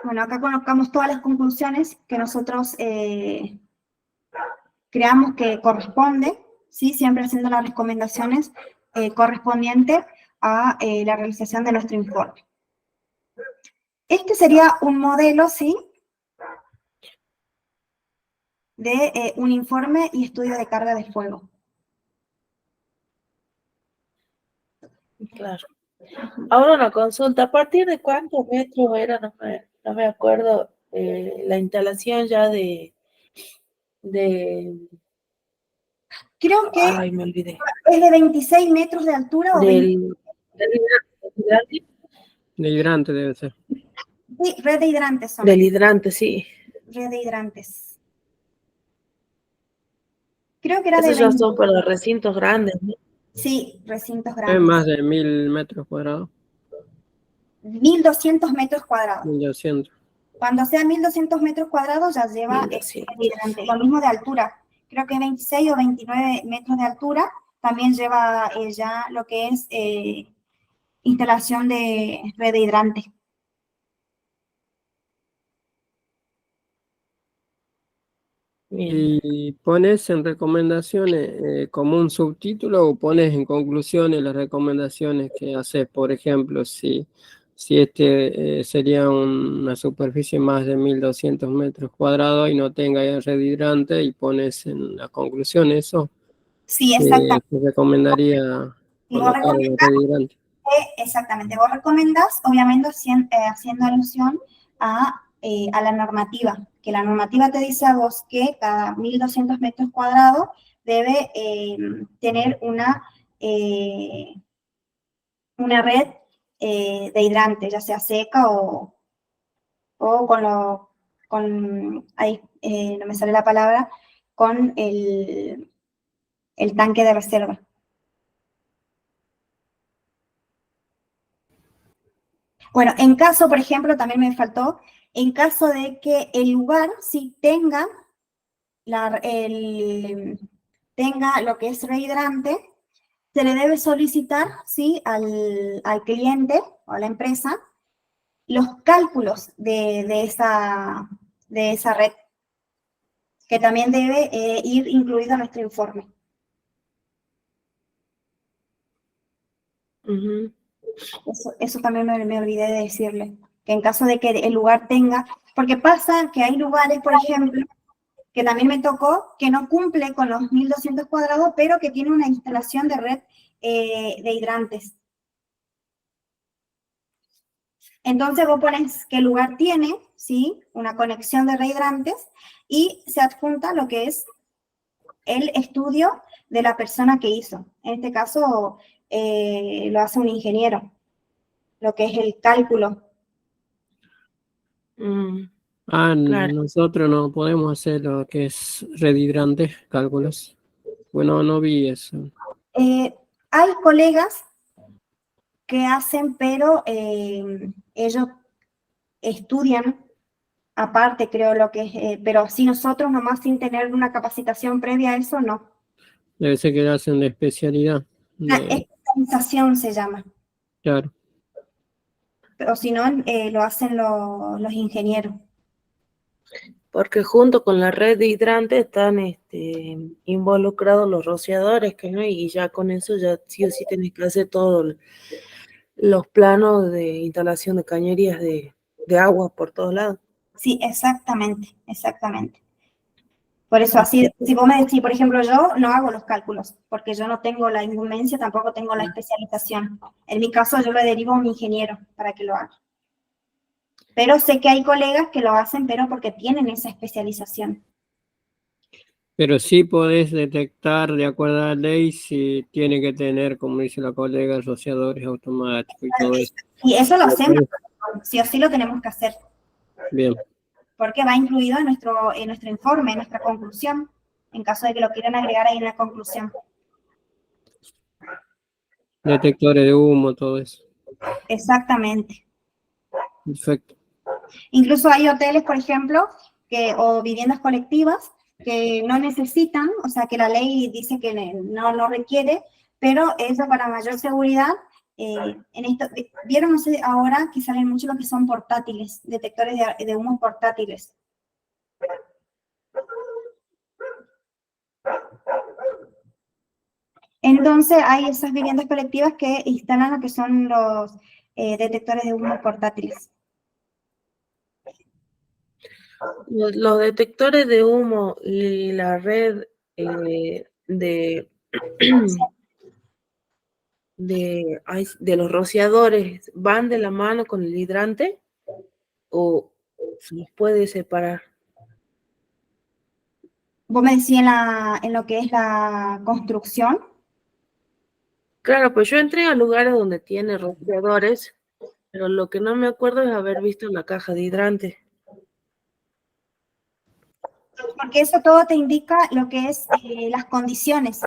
Bueno, acá colocamos todas las conclusiones que nosotros creamos que corresponde, ¿sí? Siempre haciendo las recomendaciones correspondientes a la realización de nuestro informe. Este sería un modelo, ¿sí? De un informe y estudio de carga de fuego. Claro. Ahora una consulta, ¿a partir de cuántos metros era? No me acuerdo, la instalación ya de Creo que ay, me olvidé. es de 26 metros de altura o Del hidrante. De hidrante debe ser. Sí, red de hidrantes son. Del hidrante, sí. Red de hidrantes. Creo que era Esos de ya 20. son para recintos grandes, ¿no? Sí, recintos Es grandes. más de 1000 metros cuadrados. 1200 metros cuadrados. 1200. Cuando sea 1200 metros cuadrados ya lleva 1200. hidrante. Lo mismo de altura. Creo que 26 o 29 metros de altura también lleva ya lo que es instalación de red de hidrante. Bien. ¿Y pones en recomendaciones como un subtítulo o pones en conclusiones las recomendaciones que haces? Por ejemplo, si este sería una superficie más de 1200 metros cuadrados y no tenga red hidrante y pones en la conclusión eso, Sí, exactamente. te recomendaría colocar la red hidrante. Exactamente. Vos recomendás, obviamente, haciendo alusión a la normativa, que la normativa te dice a vos que cada 1200 metros cuadrados debe tener una red de hidrante, ya sea seca o ahí no me sale la palabra, con el tanque de reserva. Bueno, en caso, por ejemplo, también me faltó, en caso de que el lugar sí tenga lo que es rehidrante, se le debe solicitar, ¿sí? al cliente o a la empresa los cálculos de esa red, que también debe ir incluido en nuestro informe. Eso también me olvidé de decirle, que en caso de que el lugar tenga, porque pasa que hay lugares, por ejemplo, que también me tocó, que no cumple con los 1200 cuadrados, pero que tiene una instalación de red de hidrantes. Entonces vos pones qué lugar tiene, ¿sí? Una conexión de red hidrantes y se adjunta lo que es el estudio de la persona que hizo. En este caso lo hace un ingeniero, lo que es el cálculo. Claro. Nosotros no podemos hacer lo que es red hidrante, cálculos. Bueno, no vi eso. Hay colegas que hacen, pero ellos estudian aparte, creo, lo que es, pero si nosotros nomás sin tener una capacitación previa a eso, no. Debe ser que hacen de especialidad. La especialización se llama. Claro. o si no, lo hacen los ingenieros. Porque junto con la red de hidrantes están involucrados los rociadores, ¿no? Y ya con eso ya sí o sí tenés que hacer todos los planos de instalación de cañerías de agua por todos lados. Sí, exactamente, exactamente. Por eso, así, si vos me decís, por ejemplo, yo no hago los cálculos, porque yo no tengo la incumbencia, tampoco tengo la especialización. En mi caso, yo le derivo a un ingeniero para que lo haga. Pero sé que hay colegas que lo hacen, pero porque tienen esa especialización. Pero sí podés detectar, de acuerdo a la ley, si tiene que tener, como dice la colega, rociadores automáticos y todo eso. Y eso lo hacemos, sí o sí lo tenemos que hacer. Bien. Porque va incluido en nuestro informe, en nuestra conclusión, en caso de que lo quieran agregar ahí en la conclusión. Detectores de humo, todo eso. Exactamente. Perfecto. Incluso hay hoteles, por ejemplo, o viviendas colectivas que no necesitan, o sea, que la ley dice que no requiere, pero eso para mayor seguridad, en esto, vieron, no sé, ahora que salen mucho lo que son portátiles, detectores de humo portátiles. Entonces hay esas viviendas colectivas que instalan lo que son los detectores de humo portátiles. Los detectores de humo y la red de los rociadores van de la mano con el hidrante o se los puede separar. Vos me decís en lo que es la construcción. Claro, pues yo entré a lugares donde tiene rociadores, pero lo que no me acuerdo es haber visto la caja de hidrante. Porque eso todo te indica lo que es las condiciones.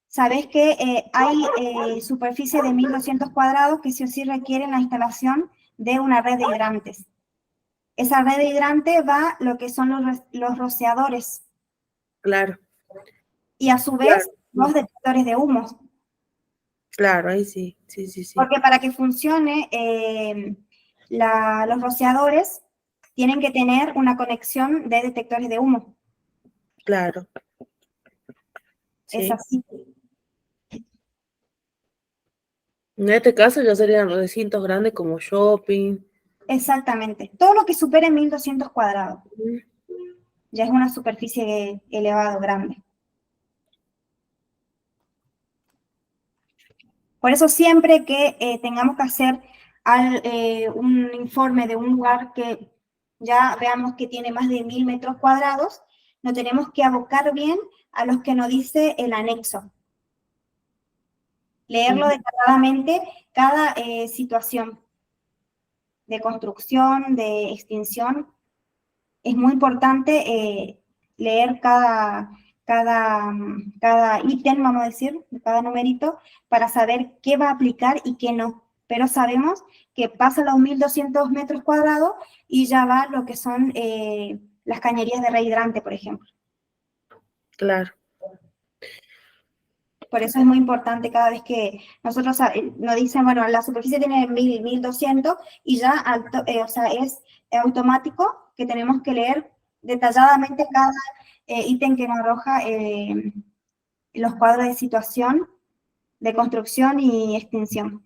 Sabes que hay superficie de 1.200 cuadrados que sí o sí requieren la instalación de una red de hidrantes. Esa red de hidrante va lo que son los rociadores. Claro. Y a su vez, Claro. los detectores de humos. Claro, ahí sí. Porque para que funcione los rociadores, tienen que tener una conexión de detectores de humo. Claro. Sí. Es así. En este caso ya serían recintos grandes como shopping. Exactamente. Todo lo que supere 1.200 cuadrados. Ya es una superficie elevada, grande. Por eso siempre que tengamos que hacer un informe de un lugar que ya veamos que tiene más de 1.000 metros cuadrados, nos tenemos que abocar bien a los que nos dice el anexo. Leerlo detalladamente cada situación de construcción, de extinción. Es muy importante leer cada ítem, vamos a decir, cada numerito, para saber qué va a aplicar y qué no. Pero sabemos que pasa los 1.200 metros cuadrados y ya va lo que son las cañerías de rehidrante, por ejemplo. Claro. Por eso es muy importante cada vez que nosotros nos dicen, bueno, la superficie tiene 1.200 y ya, o sea, es automático que tenemos que leer detalladamente cada ítem que nos arroja los cuadros de situación, de construcción y extinción.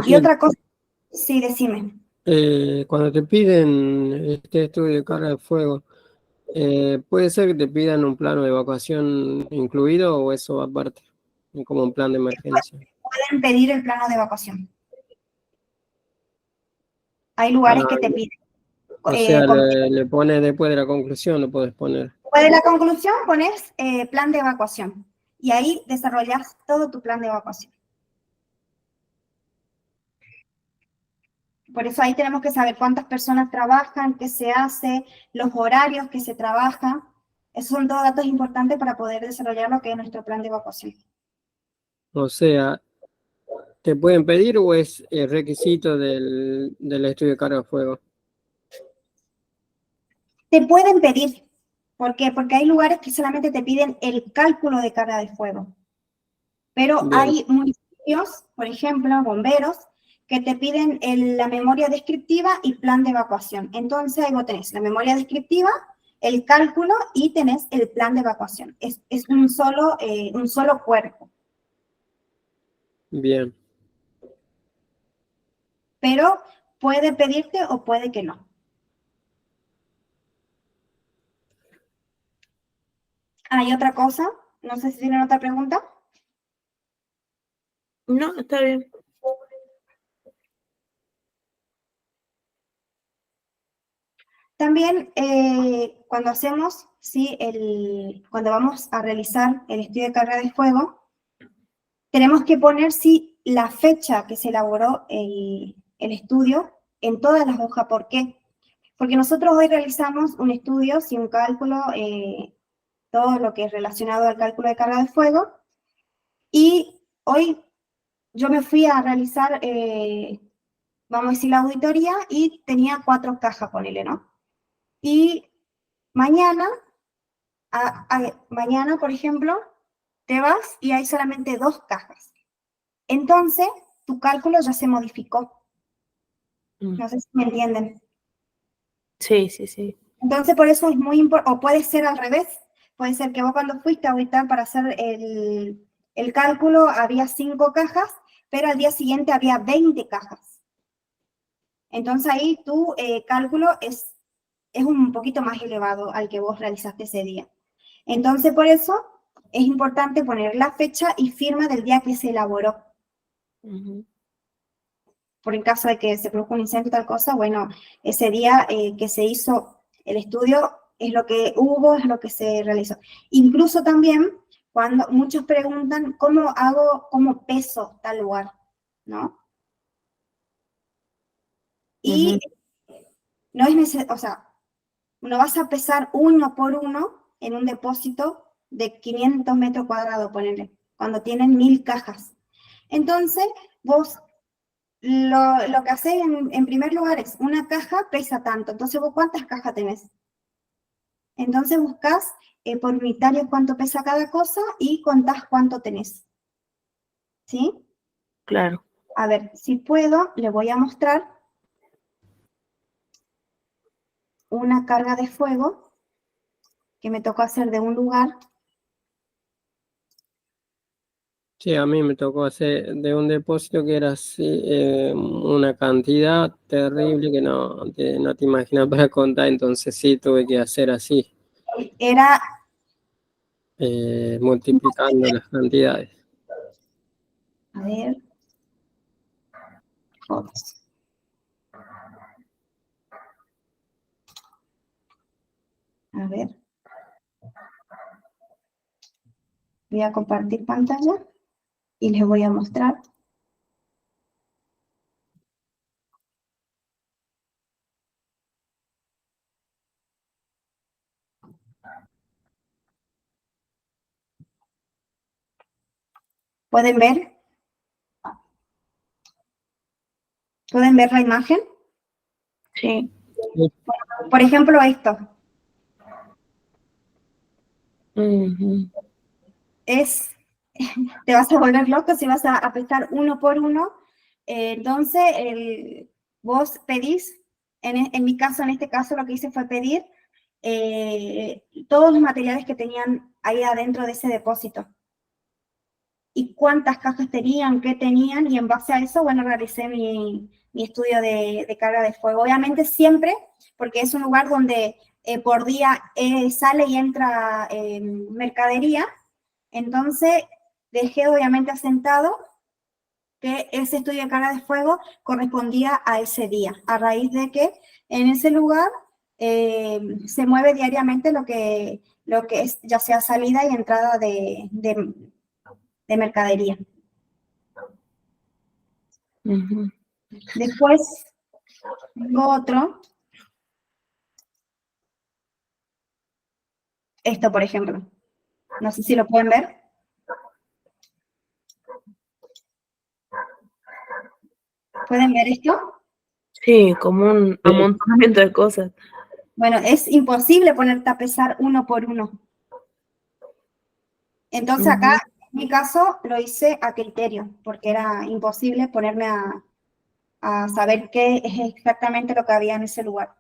Y otra cosa, sí, decime. Cuando te piden este estudio de carga de fuego, ¿puede ser que te pidan un plano de evacuación incluido o eso aparte, como un plan de emergencia? Pueden pedir el plano de evacuación. Hay lugares que te piden. O sea, le pones después de la conclusión, lo puedes poner. Después de la conclusión pones plan de evacuación y ahí desarrollas todo tu plan de evacuación. Por eso ahí tenemos que saber cuántas personas trabajan, qué se hace, los horarios que se trabaja. Esos son todos datos importantes para poder desarrollar lo que es nuestro plan de evacuación. O sea, ¿te pueden pedir o es requisito del estudio de carga de fuego? Te pueden pedir. ¿Por qué? Porque hay lugares que solamente te piden el cálculo de carga de fuego. Pero Bien. hay municipios, por ejemplo, bomberos, que te piden la memoria descriptiva y plan de evacuación. Entonces ahí vos tenés la memoria descriptiva, el cálculo y tenés el plan de evacuación. Es un solo cuerpo. Bien. Pero puede pedirte o puede que no. Hay otra cosa, no sé si tienen otra pregunta. No, está bien. También cuando hacemos, ¿sí? Cuando vamos a realizar el estudio de carga de fuego, tenemos que poner sí, la fecha que se elaboró el estudio en todas las hojas. ¿Por qué? Porque nosotros hoy realizamos un estudio, sí, un cálculo, todo lo que es relacionado al cálculo de carga de fuego, y hoy yo me fui a realizar, vamos a decir, la auditoría y tenía 4 cajas, ponele, ¿no? Y mañana, mañana, por ejemplo, te vas y hay solamente 2 cajas. Entonces, tu cálculo ya se modificó. No sé si me entienden. Sí, sí, sí. Entonces, por eso es muy importante, o puede ser al revés. Puede ser que vos cuando fuiste a auditar para hacer el cálculo había 5 cajas, pero al día siguiente había 20 cajas. Entonces ahí tu cálculo es un poquito más elevado al que vos realizaste ese día. Entonces, por eso es importante poner la fecha y firma del día que se elaboró. Por en caso de que se produzca un incendio o tal cosa, bueno, ese día que se hizo el estudio es lo que hubo, es lo que se realizó. Incluso también, cuando muchos preguntan, ¿cómo peso tal lugar? ¿No? Y no es necesario, o sea, no vas a pesar uno por uno en un depósito de 500 metros cuadrados, ponele, cuando tienen 1000 cajas. Entonces, vos lo que haces en primer lugar es, una caja pesa tanto, entonces vos ¿cuántas cajas tenés? Entonces buscas por unitario cuánto pesa cada cosa y contás cuánto tenés. ¿Sí? Claro. A ver, si puedo, le voy a mostrar una carga de fuego que me tocó hacer de un lugar. Sí, a mí me tocó hacer de un depósito que era así, una cantidad terrible que no te imaginas para contar, entonces sí tuve que hacer así, Era, multiplicando las cantidades. a ver, fotos. A ver. Voy a compartir pantalla y les voy a mostrar. ¿Pueden ver? ¿Pueden ver la imagen? Sí. Por ejemplo, esto. Te vas a volver loco si vas a pesar uno por uno. Entonces, vos pedís, en mi caso, en este caso, lo que hice fue pedir todos los materiales que tenían ahí adentro de ese depósito. Y cuántas cajas tenían, qué tenían, y en base a eso, bueno, realicé mi estudio de carga de fuego. Obviamente siempre, porque es un lugar donde por día sale y entra mercadería, entonces dejé obviamente asentado que ese estudio de carga de fuego correspondía a ese día, a raíz de que en ese lugar se mueve diariamente lo que es ya sea salida y entrada de mercadería. Después tengo otro. Esto, por ejemplo. No sé si lo pueden ver. ¿Pueden ver esto? Sí, como un amontonamiento de cosas. Bueno, es imposible ponerte a pesar uno por uno. Entonces acá es mi caso lo hice a criterio, porque era imposible ponerme a saber qué es exactamente lo que había en ese lugar.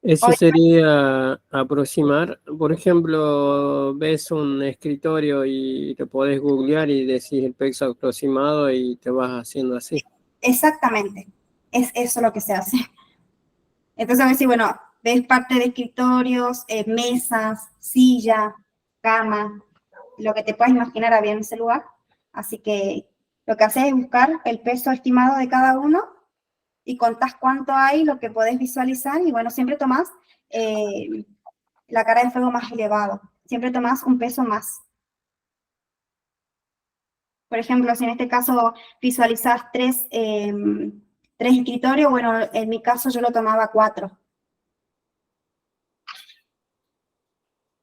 Eso sería aproximar. Por ejemplo, ves un escritorio y te podés googlear y decís el peso aproximado y te vas haciendo así. Exactamente, es eso lo que se hace. Entonces, a ver si, bueno, ves parte de escritorios, mesas, silla, cama, lo que te puedas imaginar había en ese lugar. Así que lo que haces es buscar el peso estimado de cada uno y contás cuánto hay, lo que podés visualizar y bueno, siempre tomás la cara de fuego más elevado, siempre tomás un peso más. Por ejemplo, si en este caso visualizás tres escritorios, bueno, en mi caso yo lo tomaba 4.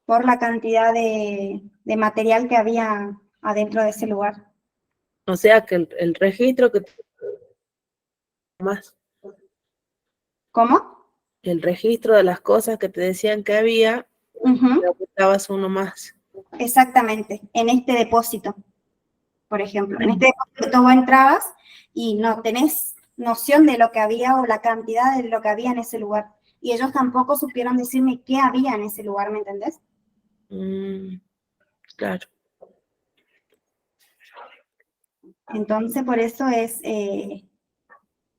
Por la cantidad de material que había adentro de ese lugar. O sea que el registro que más, ¿Cómo? el registro de las cosas que te decían que había, le ocultabas uno más. Exactamente, en este depósito, por ejemplo. En este depósito vos entrabas y no tenés noción de lo que había o la cantidad de lo que había en ese lugar. Y ellos tampoco supieron decirme qué había en ese lugar, ¿me entendés? Claro. Entonces, por eso es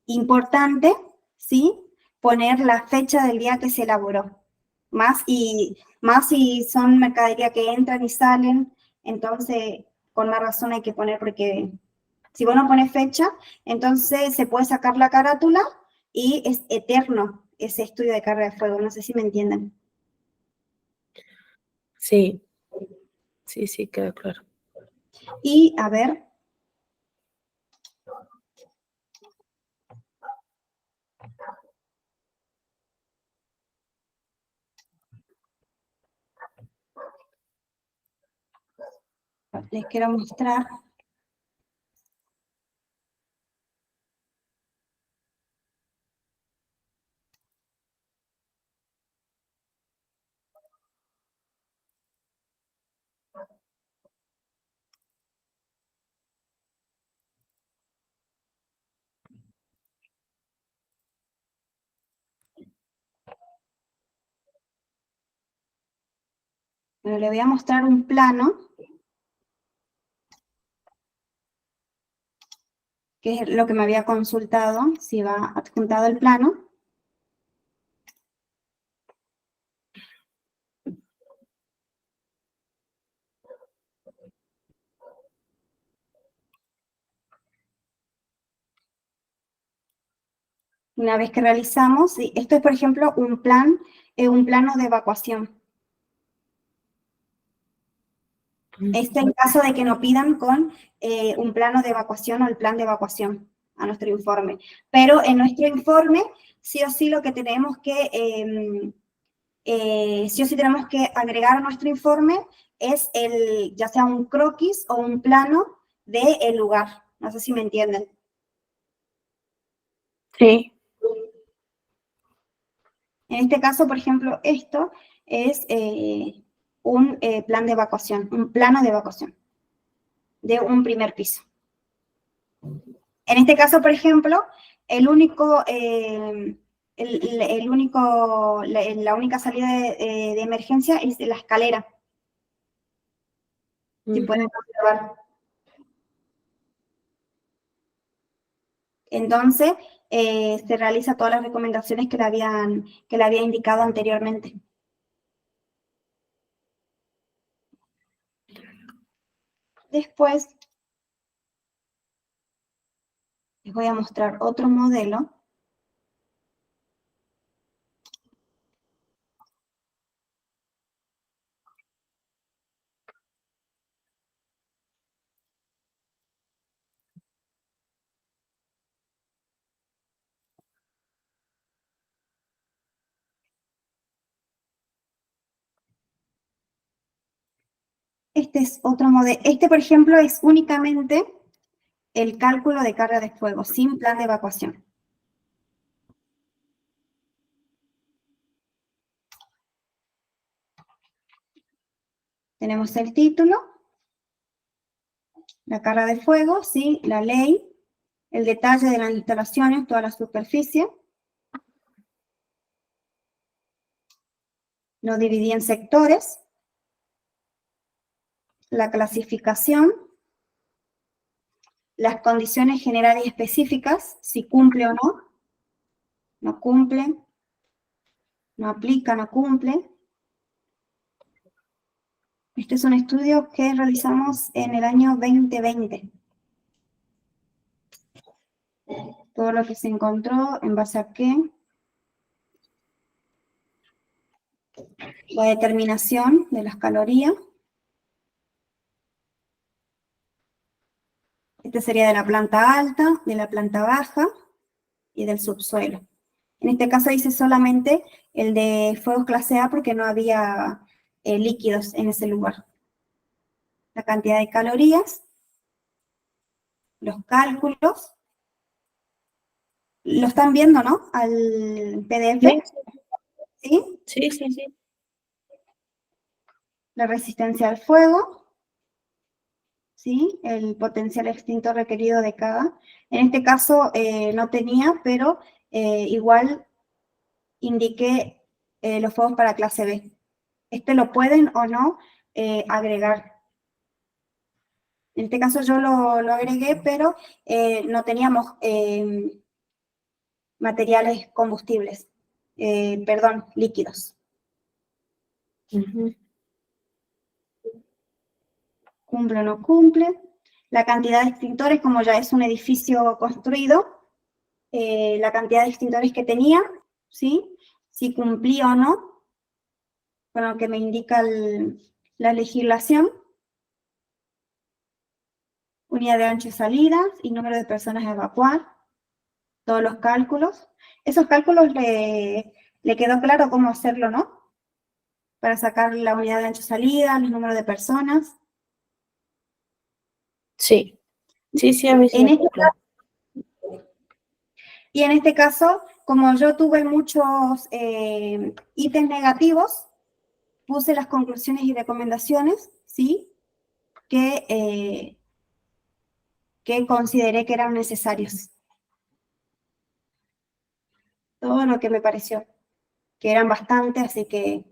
importante, ¿sí? Poner la fecha del día que se elaboró. Más si son mercadería que entran y salen, entonces con más razón hay que poner, porque si vos no pones fecha, entonces se puede sacar la carátula y es eterno ese estudio de carga de fuego. No sé si me entienden. Sí, sí, queda claro. Y a ver. Les quiero mostrar. Bueno, le voy a mostrar un plano, que es lo que me había consultado, si va adjuntado el plano. Una vez que realizamos, esto es, por ejemplo, un plano de evacuación. Esto en caso de que nos pidan con un plano de evacuación o el plan de evacuación a nuestro informe. Pero en nuestro informe, sí o sí lo que tenemos que, sí o sí tenemos que agregar a nuestro informe es ya sea un croquis o un plano del lugar. No sé si me entienden. Sí. En este caso, por ejemplo, esto es un plan de evacuación, un plano de evacuación de un primer piso. En este caso, por ejemplo, la única salida de emergencia es de la escalera. Si pueden observar. Entonces, se realiza todas las recomendaciones que le había indicado anteriormente. Después, les voy a mostrar otro modelo. Este es otro modelo. Este, por ejemplo, es únicamente el cálculo de carga de fuego, sin plan de evacuación. Tenemos el título. la carga de fuego, ¿sí? La ley, el detalle de las instalaciones, toda la superficie. Lo dividí en sectores. La clasificación. Las condiciones generales y específicas, si cumple o no. No cumple. No aplica, no cumple. Este es un estudio que realizamos en el año 2020. Todo lo que se encontró, en base a qué. La determinación de las calorías. Este sería de la planta alta, de la planta baja y del subsuelo. En este caso hice solamente el de fuegos clase A porque no había líquidos en ese lugar. La cantidad de calorías, los cálculos. Lo están viendo, ¿no? Al PDF. ¿Sí? Sí, sí, sí. La resistencia al fuego. ¿Sí? El potencial extintor requerido de cada. En este caso no tenía, pero igual indiqué los fuegos para clase B. Este lo pueden o no agregar. En este caso yo lo agregué, pero no teníamos materiales combustibles, perdón, líquidos. Cumple o no cumple. La cantidad de extintores, como ya es un edificio construido, la cantidad de extintores que tenía, ¿sí? Si cumplía o no, con lo que me indica la legislación. Unidad de ancho y salidas y número de personas a evacuar. Todos los cálculos. Esos cálculos le quedó claro cómo hacerlo, ¿no? Para sacar la unidad de ancho y salida, los números de personas. Sí. Sí, sí, a mí sí me quedó claro. Y en este caso, como yo tuve muchos ítems negativos, puse las conclusiones y recomendaciones, ¿sí? Que consideré que eran necesarios. Todo lo que me pareció, que eran bastantes, así que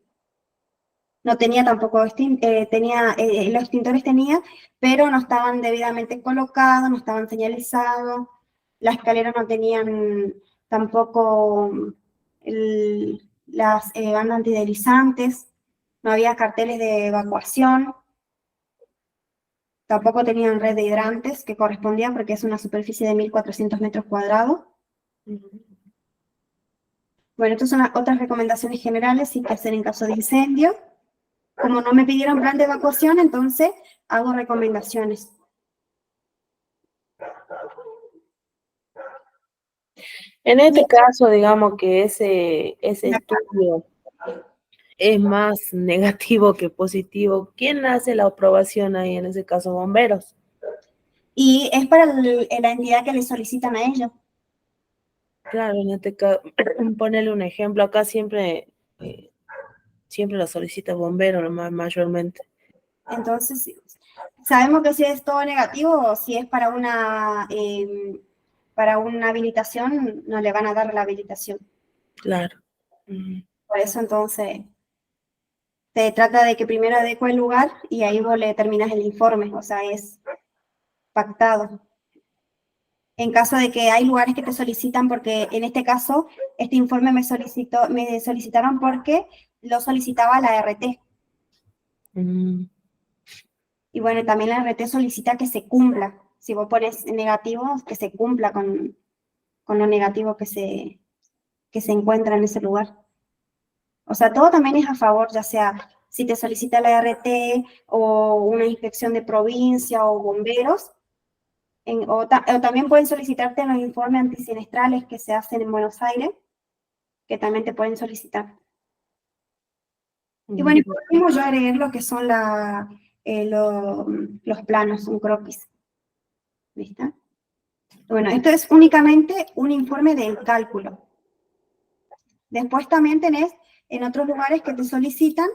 no tenía tampoco, los extintores tenía, pero no estaban debidamente colocados, no estaban señalizados, las escaleras no tenían tampoco las bandas antideslizantes, no había carteles de evacuación, tampoco tenían red de hidrantes que correspondía porque es una superficie de 1.400 metros cuadrados. Bueno, estas son otras recomendaciones generales y qué hacer en caso de incendio. Como no me pidieron plan de evacuación, entonces hago recomendaciones. En este caso, digamos que ese estudio es más negativo que positivo. ¿Quién hace la aprobación ahí, en ese caso, bomberos? Y es para la entidad que le solicitan a ellos. Claro, en este caso, ponerle un ejemplo, acá siempre lo solicita bombero mayormente. Entonces, sabemos que si es todo negativo o si es para una habilitación, no le van a dar la habilitación. Claro. Por eso, entonces, se trata de que primero adecue el lugar y ahí vos le terminas el informe, o sea, es pactado. En caso de que hay lugares que te solicitan, porque en este caso, este informe me solicitaron porque lo solicitaba la RT. Y bueno, también la RT solicita que se cumpla. Si vos pones negativo, que se cumpla con lo negativo que se encuentra en ese lugar. O sea, todo también es a favor, ya sea si te solicita la RT o una inspección de provincia o bomberos, o también pueden solicitarte en los informes antisinistrales que se hacen en Buenos Aires, que también te pueden solicitar. Y bueno, y por último yo agregué lo que son los planos, un croquis. ¿Listo? Bueno, esto es únicamente un informe del cálculo. Después también tenés en otros lugares que te solicitan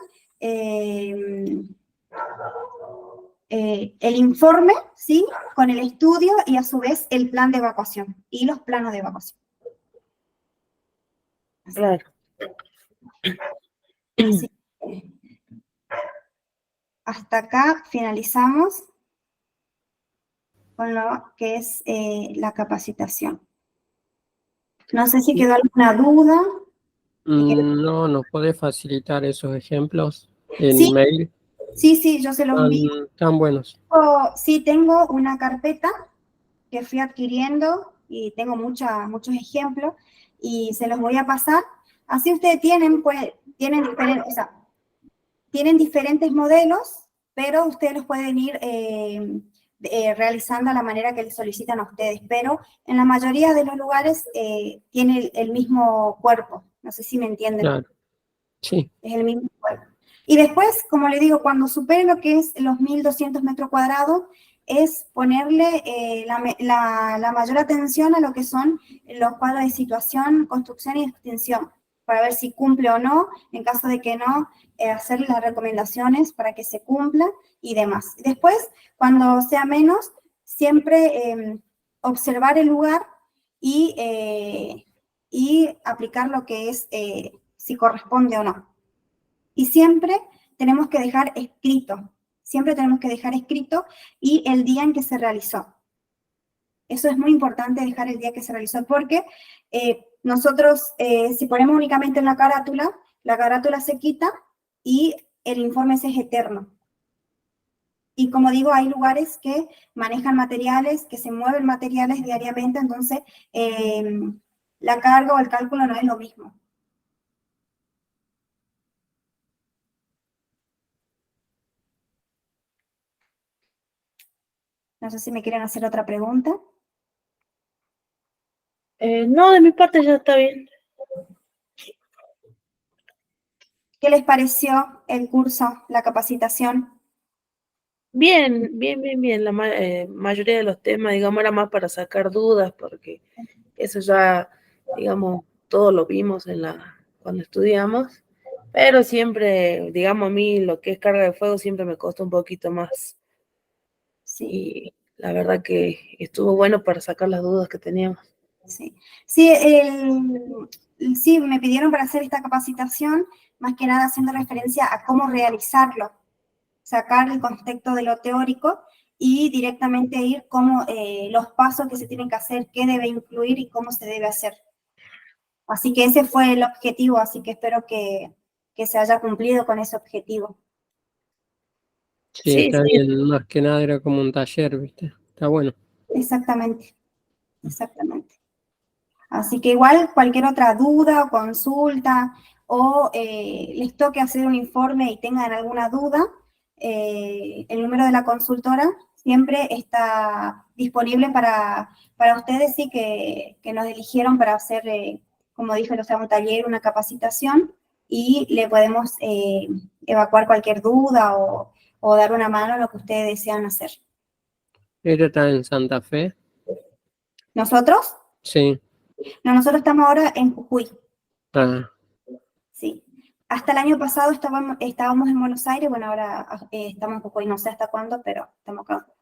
el informe, ¿sí? Con el estudio y a su vez el plan de evacuación y los planos de evacuación. Claro. Así que, hasta acá finalizamos con lo que es la capacitación. No sé si quedó alguna duda. No, ¿nos podés facilitar esos ejemplos en Sí, mail? sí, yo se los envío. Tan buenos. Sí, tengo una carpeta que fui adquiriendo y tengo muchos ejemplos y se los voy a pasar. Así ustedes tienen diferentes modelos, pero ustedes los pueden ir realizando a la manera que les solicitan a ustedes, pero en la mayoría de los lugares tiene el mismo cuerpo. No sé si me entienden. Claro, sí. Es el mismo cuerpo. Y después, como le digo, cuando supere lo que es los 1.200 metros cuadrados, es ponerle la mayor atención a lo que son los cuadros de situación, construcción y extensión, para ver si cumple o no. En caso de que no, hacerle las recomendaciones para que se cumpla y demás. Después, cuando sea menos, siempre observar el lugar y aplicar lo que es si corresponde o no. Y siempre tenemos que dejar escrito y el día en que se realizó. Eso es muy importante, dejar el día que se realizó, porque nosotros, si ponemos únicamente en la carátula se quita y el informe ese es eterno. Y como digo, hay lugares que manejan materiales, que se mueven materiales diariamente, entonces la carga o el cálculo no es lo mismo. No sé si me quieren hacer otra pregunta. No, de mi parte ya está bien. ¿Qué les pareció el curso, la capacitación? Bien. La mayoría de los temas, digamos, era más para sacar dudas, porque eso ya, digamos, todo lo vimos cuando estudiamos, pero siempre, digamos, a mí lo que es carga de fuego siempre me costó un poquito más. Sí. Y la verdad que estuvo bueno para sacar las dudas que teníamos. Sí, sí, me pidieron para hacer esta capacitación, más que nada haciendo referencia a cómo realizarlo, sacar el contexto de lo teórico y directamente ir como los pasos que se tienen que hacer, qué debe incluir y cómo se debe hacer. Así que ese fue el objetivo, así que espero que se haya cumplido con ese objetivo. Sí, está bien. Más que nada era como un taller, ¿viste? Está bueno. Exactamente. Así que igual cualquier otra duda o consulta o les toque hacer un informe y tengan alguna duda, el número de la consultora siempre está disponible para ustedes, sí, que nos eligieron para hacer, como dije, un taller, una capacitación, y le podemos evacuar cualquier duda o dar una mano a lo que ustedes desean hacer. ¿Ella está en Santa Fe? ¿Nosotros? Sí. No, nosotros estamos ahora en Jujuy. Ah, Sí. Hasta el año pasado estábamos en Buenos Aires, bueno, ahora estamos en Jujuy, no sé hasta cuándo, pero estamos acá en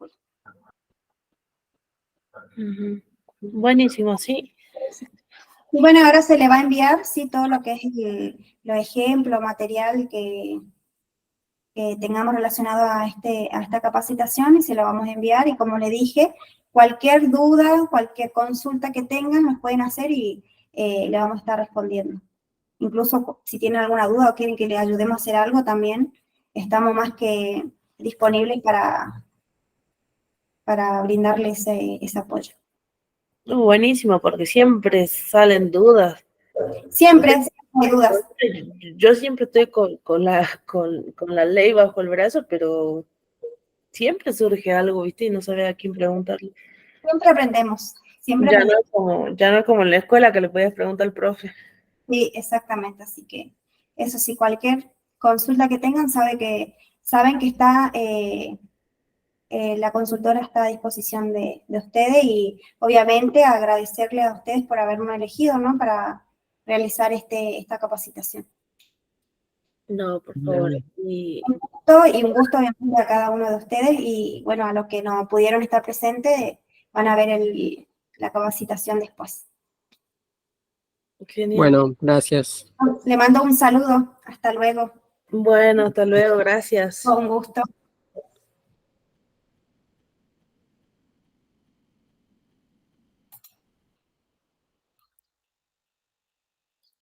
Jujuy. Buenísimo, sí. Y bueno, ahora se le va a enviar, sí, todo lo que es los ejemplos, material que tengamos relacionado a esta capacitación, y se lo vamos a enviar. Y como le dije, cualquier duda, cualquier consulta que tengan, nos pueden hacer y le vamos a estar respondiendo. Incluso si tienen alguna duda o quieren que les ayudemos a hacer algo, también estamos más que disponibles para brindarles ese apoyo. Buenísimo, porque siempre salen dudas. Siempre hay dudas. Yo siempre estoy con la ley bajo el brazo, pero siempre surge algo, ¿viste? Y no sabes a quién preguntarle. Siempre aprendemos. Siempre Ya aprendemos. no es como en la escuela que le podías preguntar al profe. Sí, exactamente. Así que eso sí, cualquier consulta que tengan, saben que está la consultora está a disposición de ustedes, y obviamente agradecerle a ustedes por haberme elegido, ¿no?, para realizar esta capacitación. No, por favor. Bien. Y Un gusto obviamente a cada uno de ustedes y bueno, a los que no pudieron estar presentes van a ver la capacitación después. genial. Bueno, gracias. Le mando un saludo, hasta luego, Bueno, hasta luego, gracias. un gusto.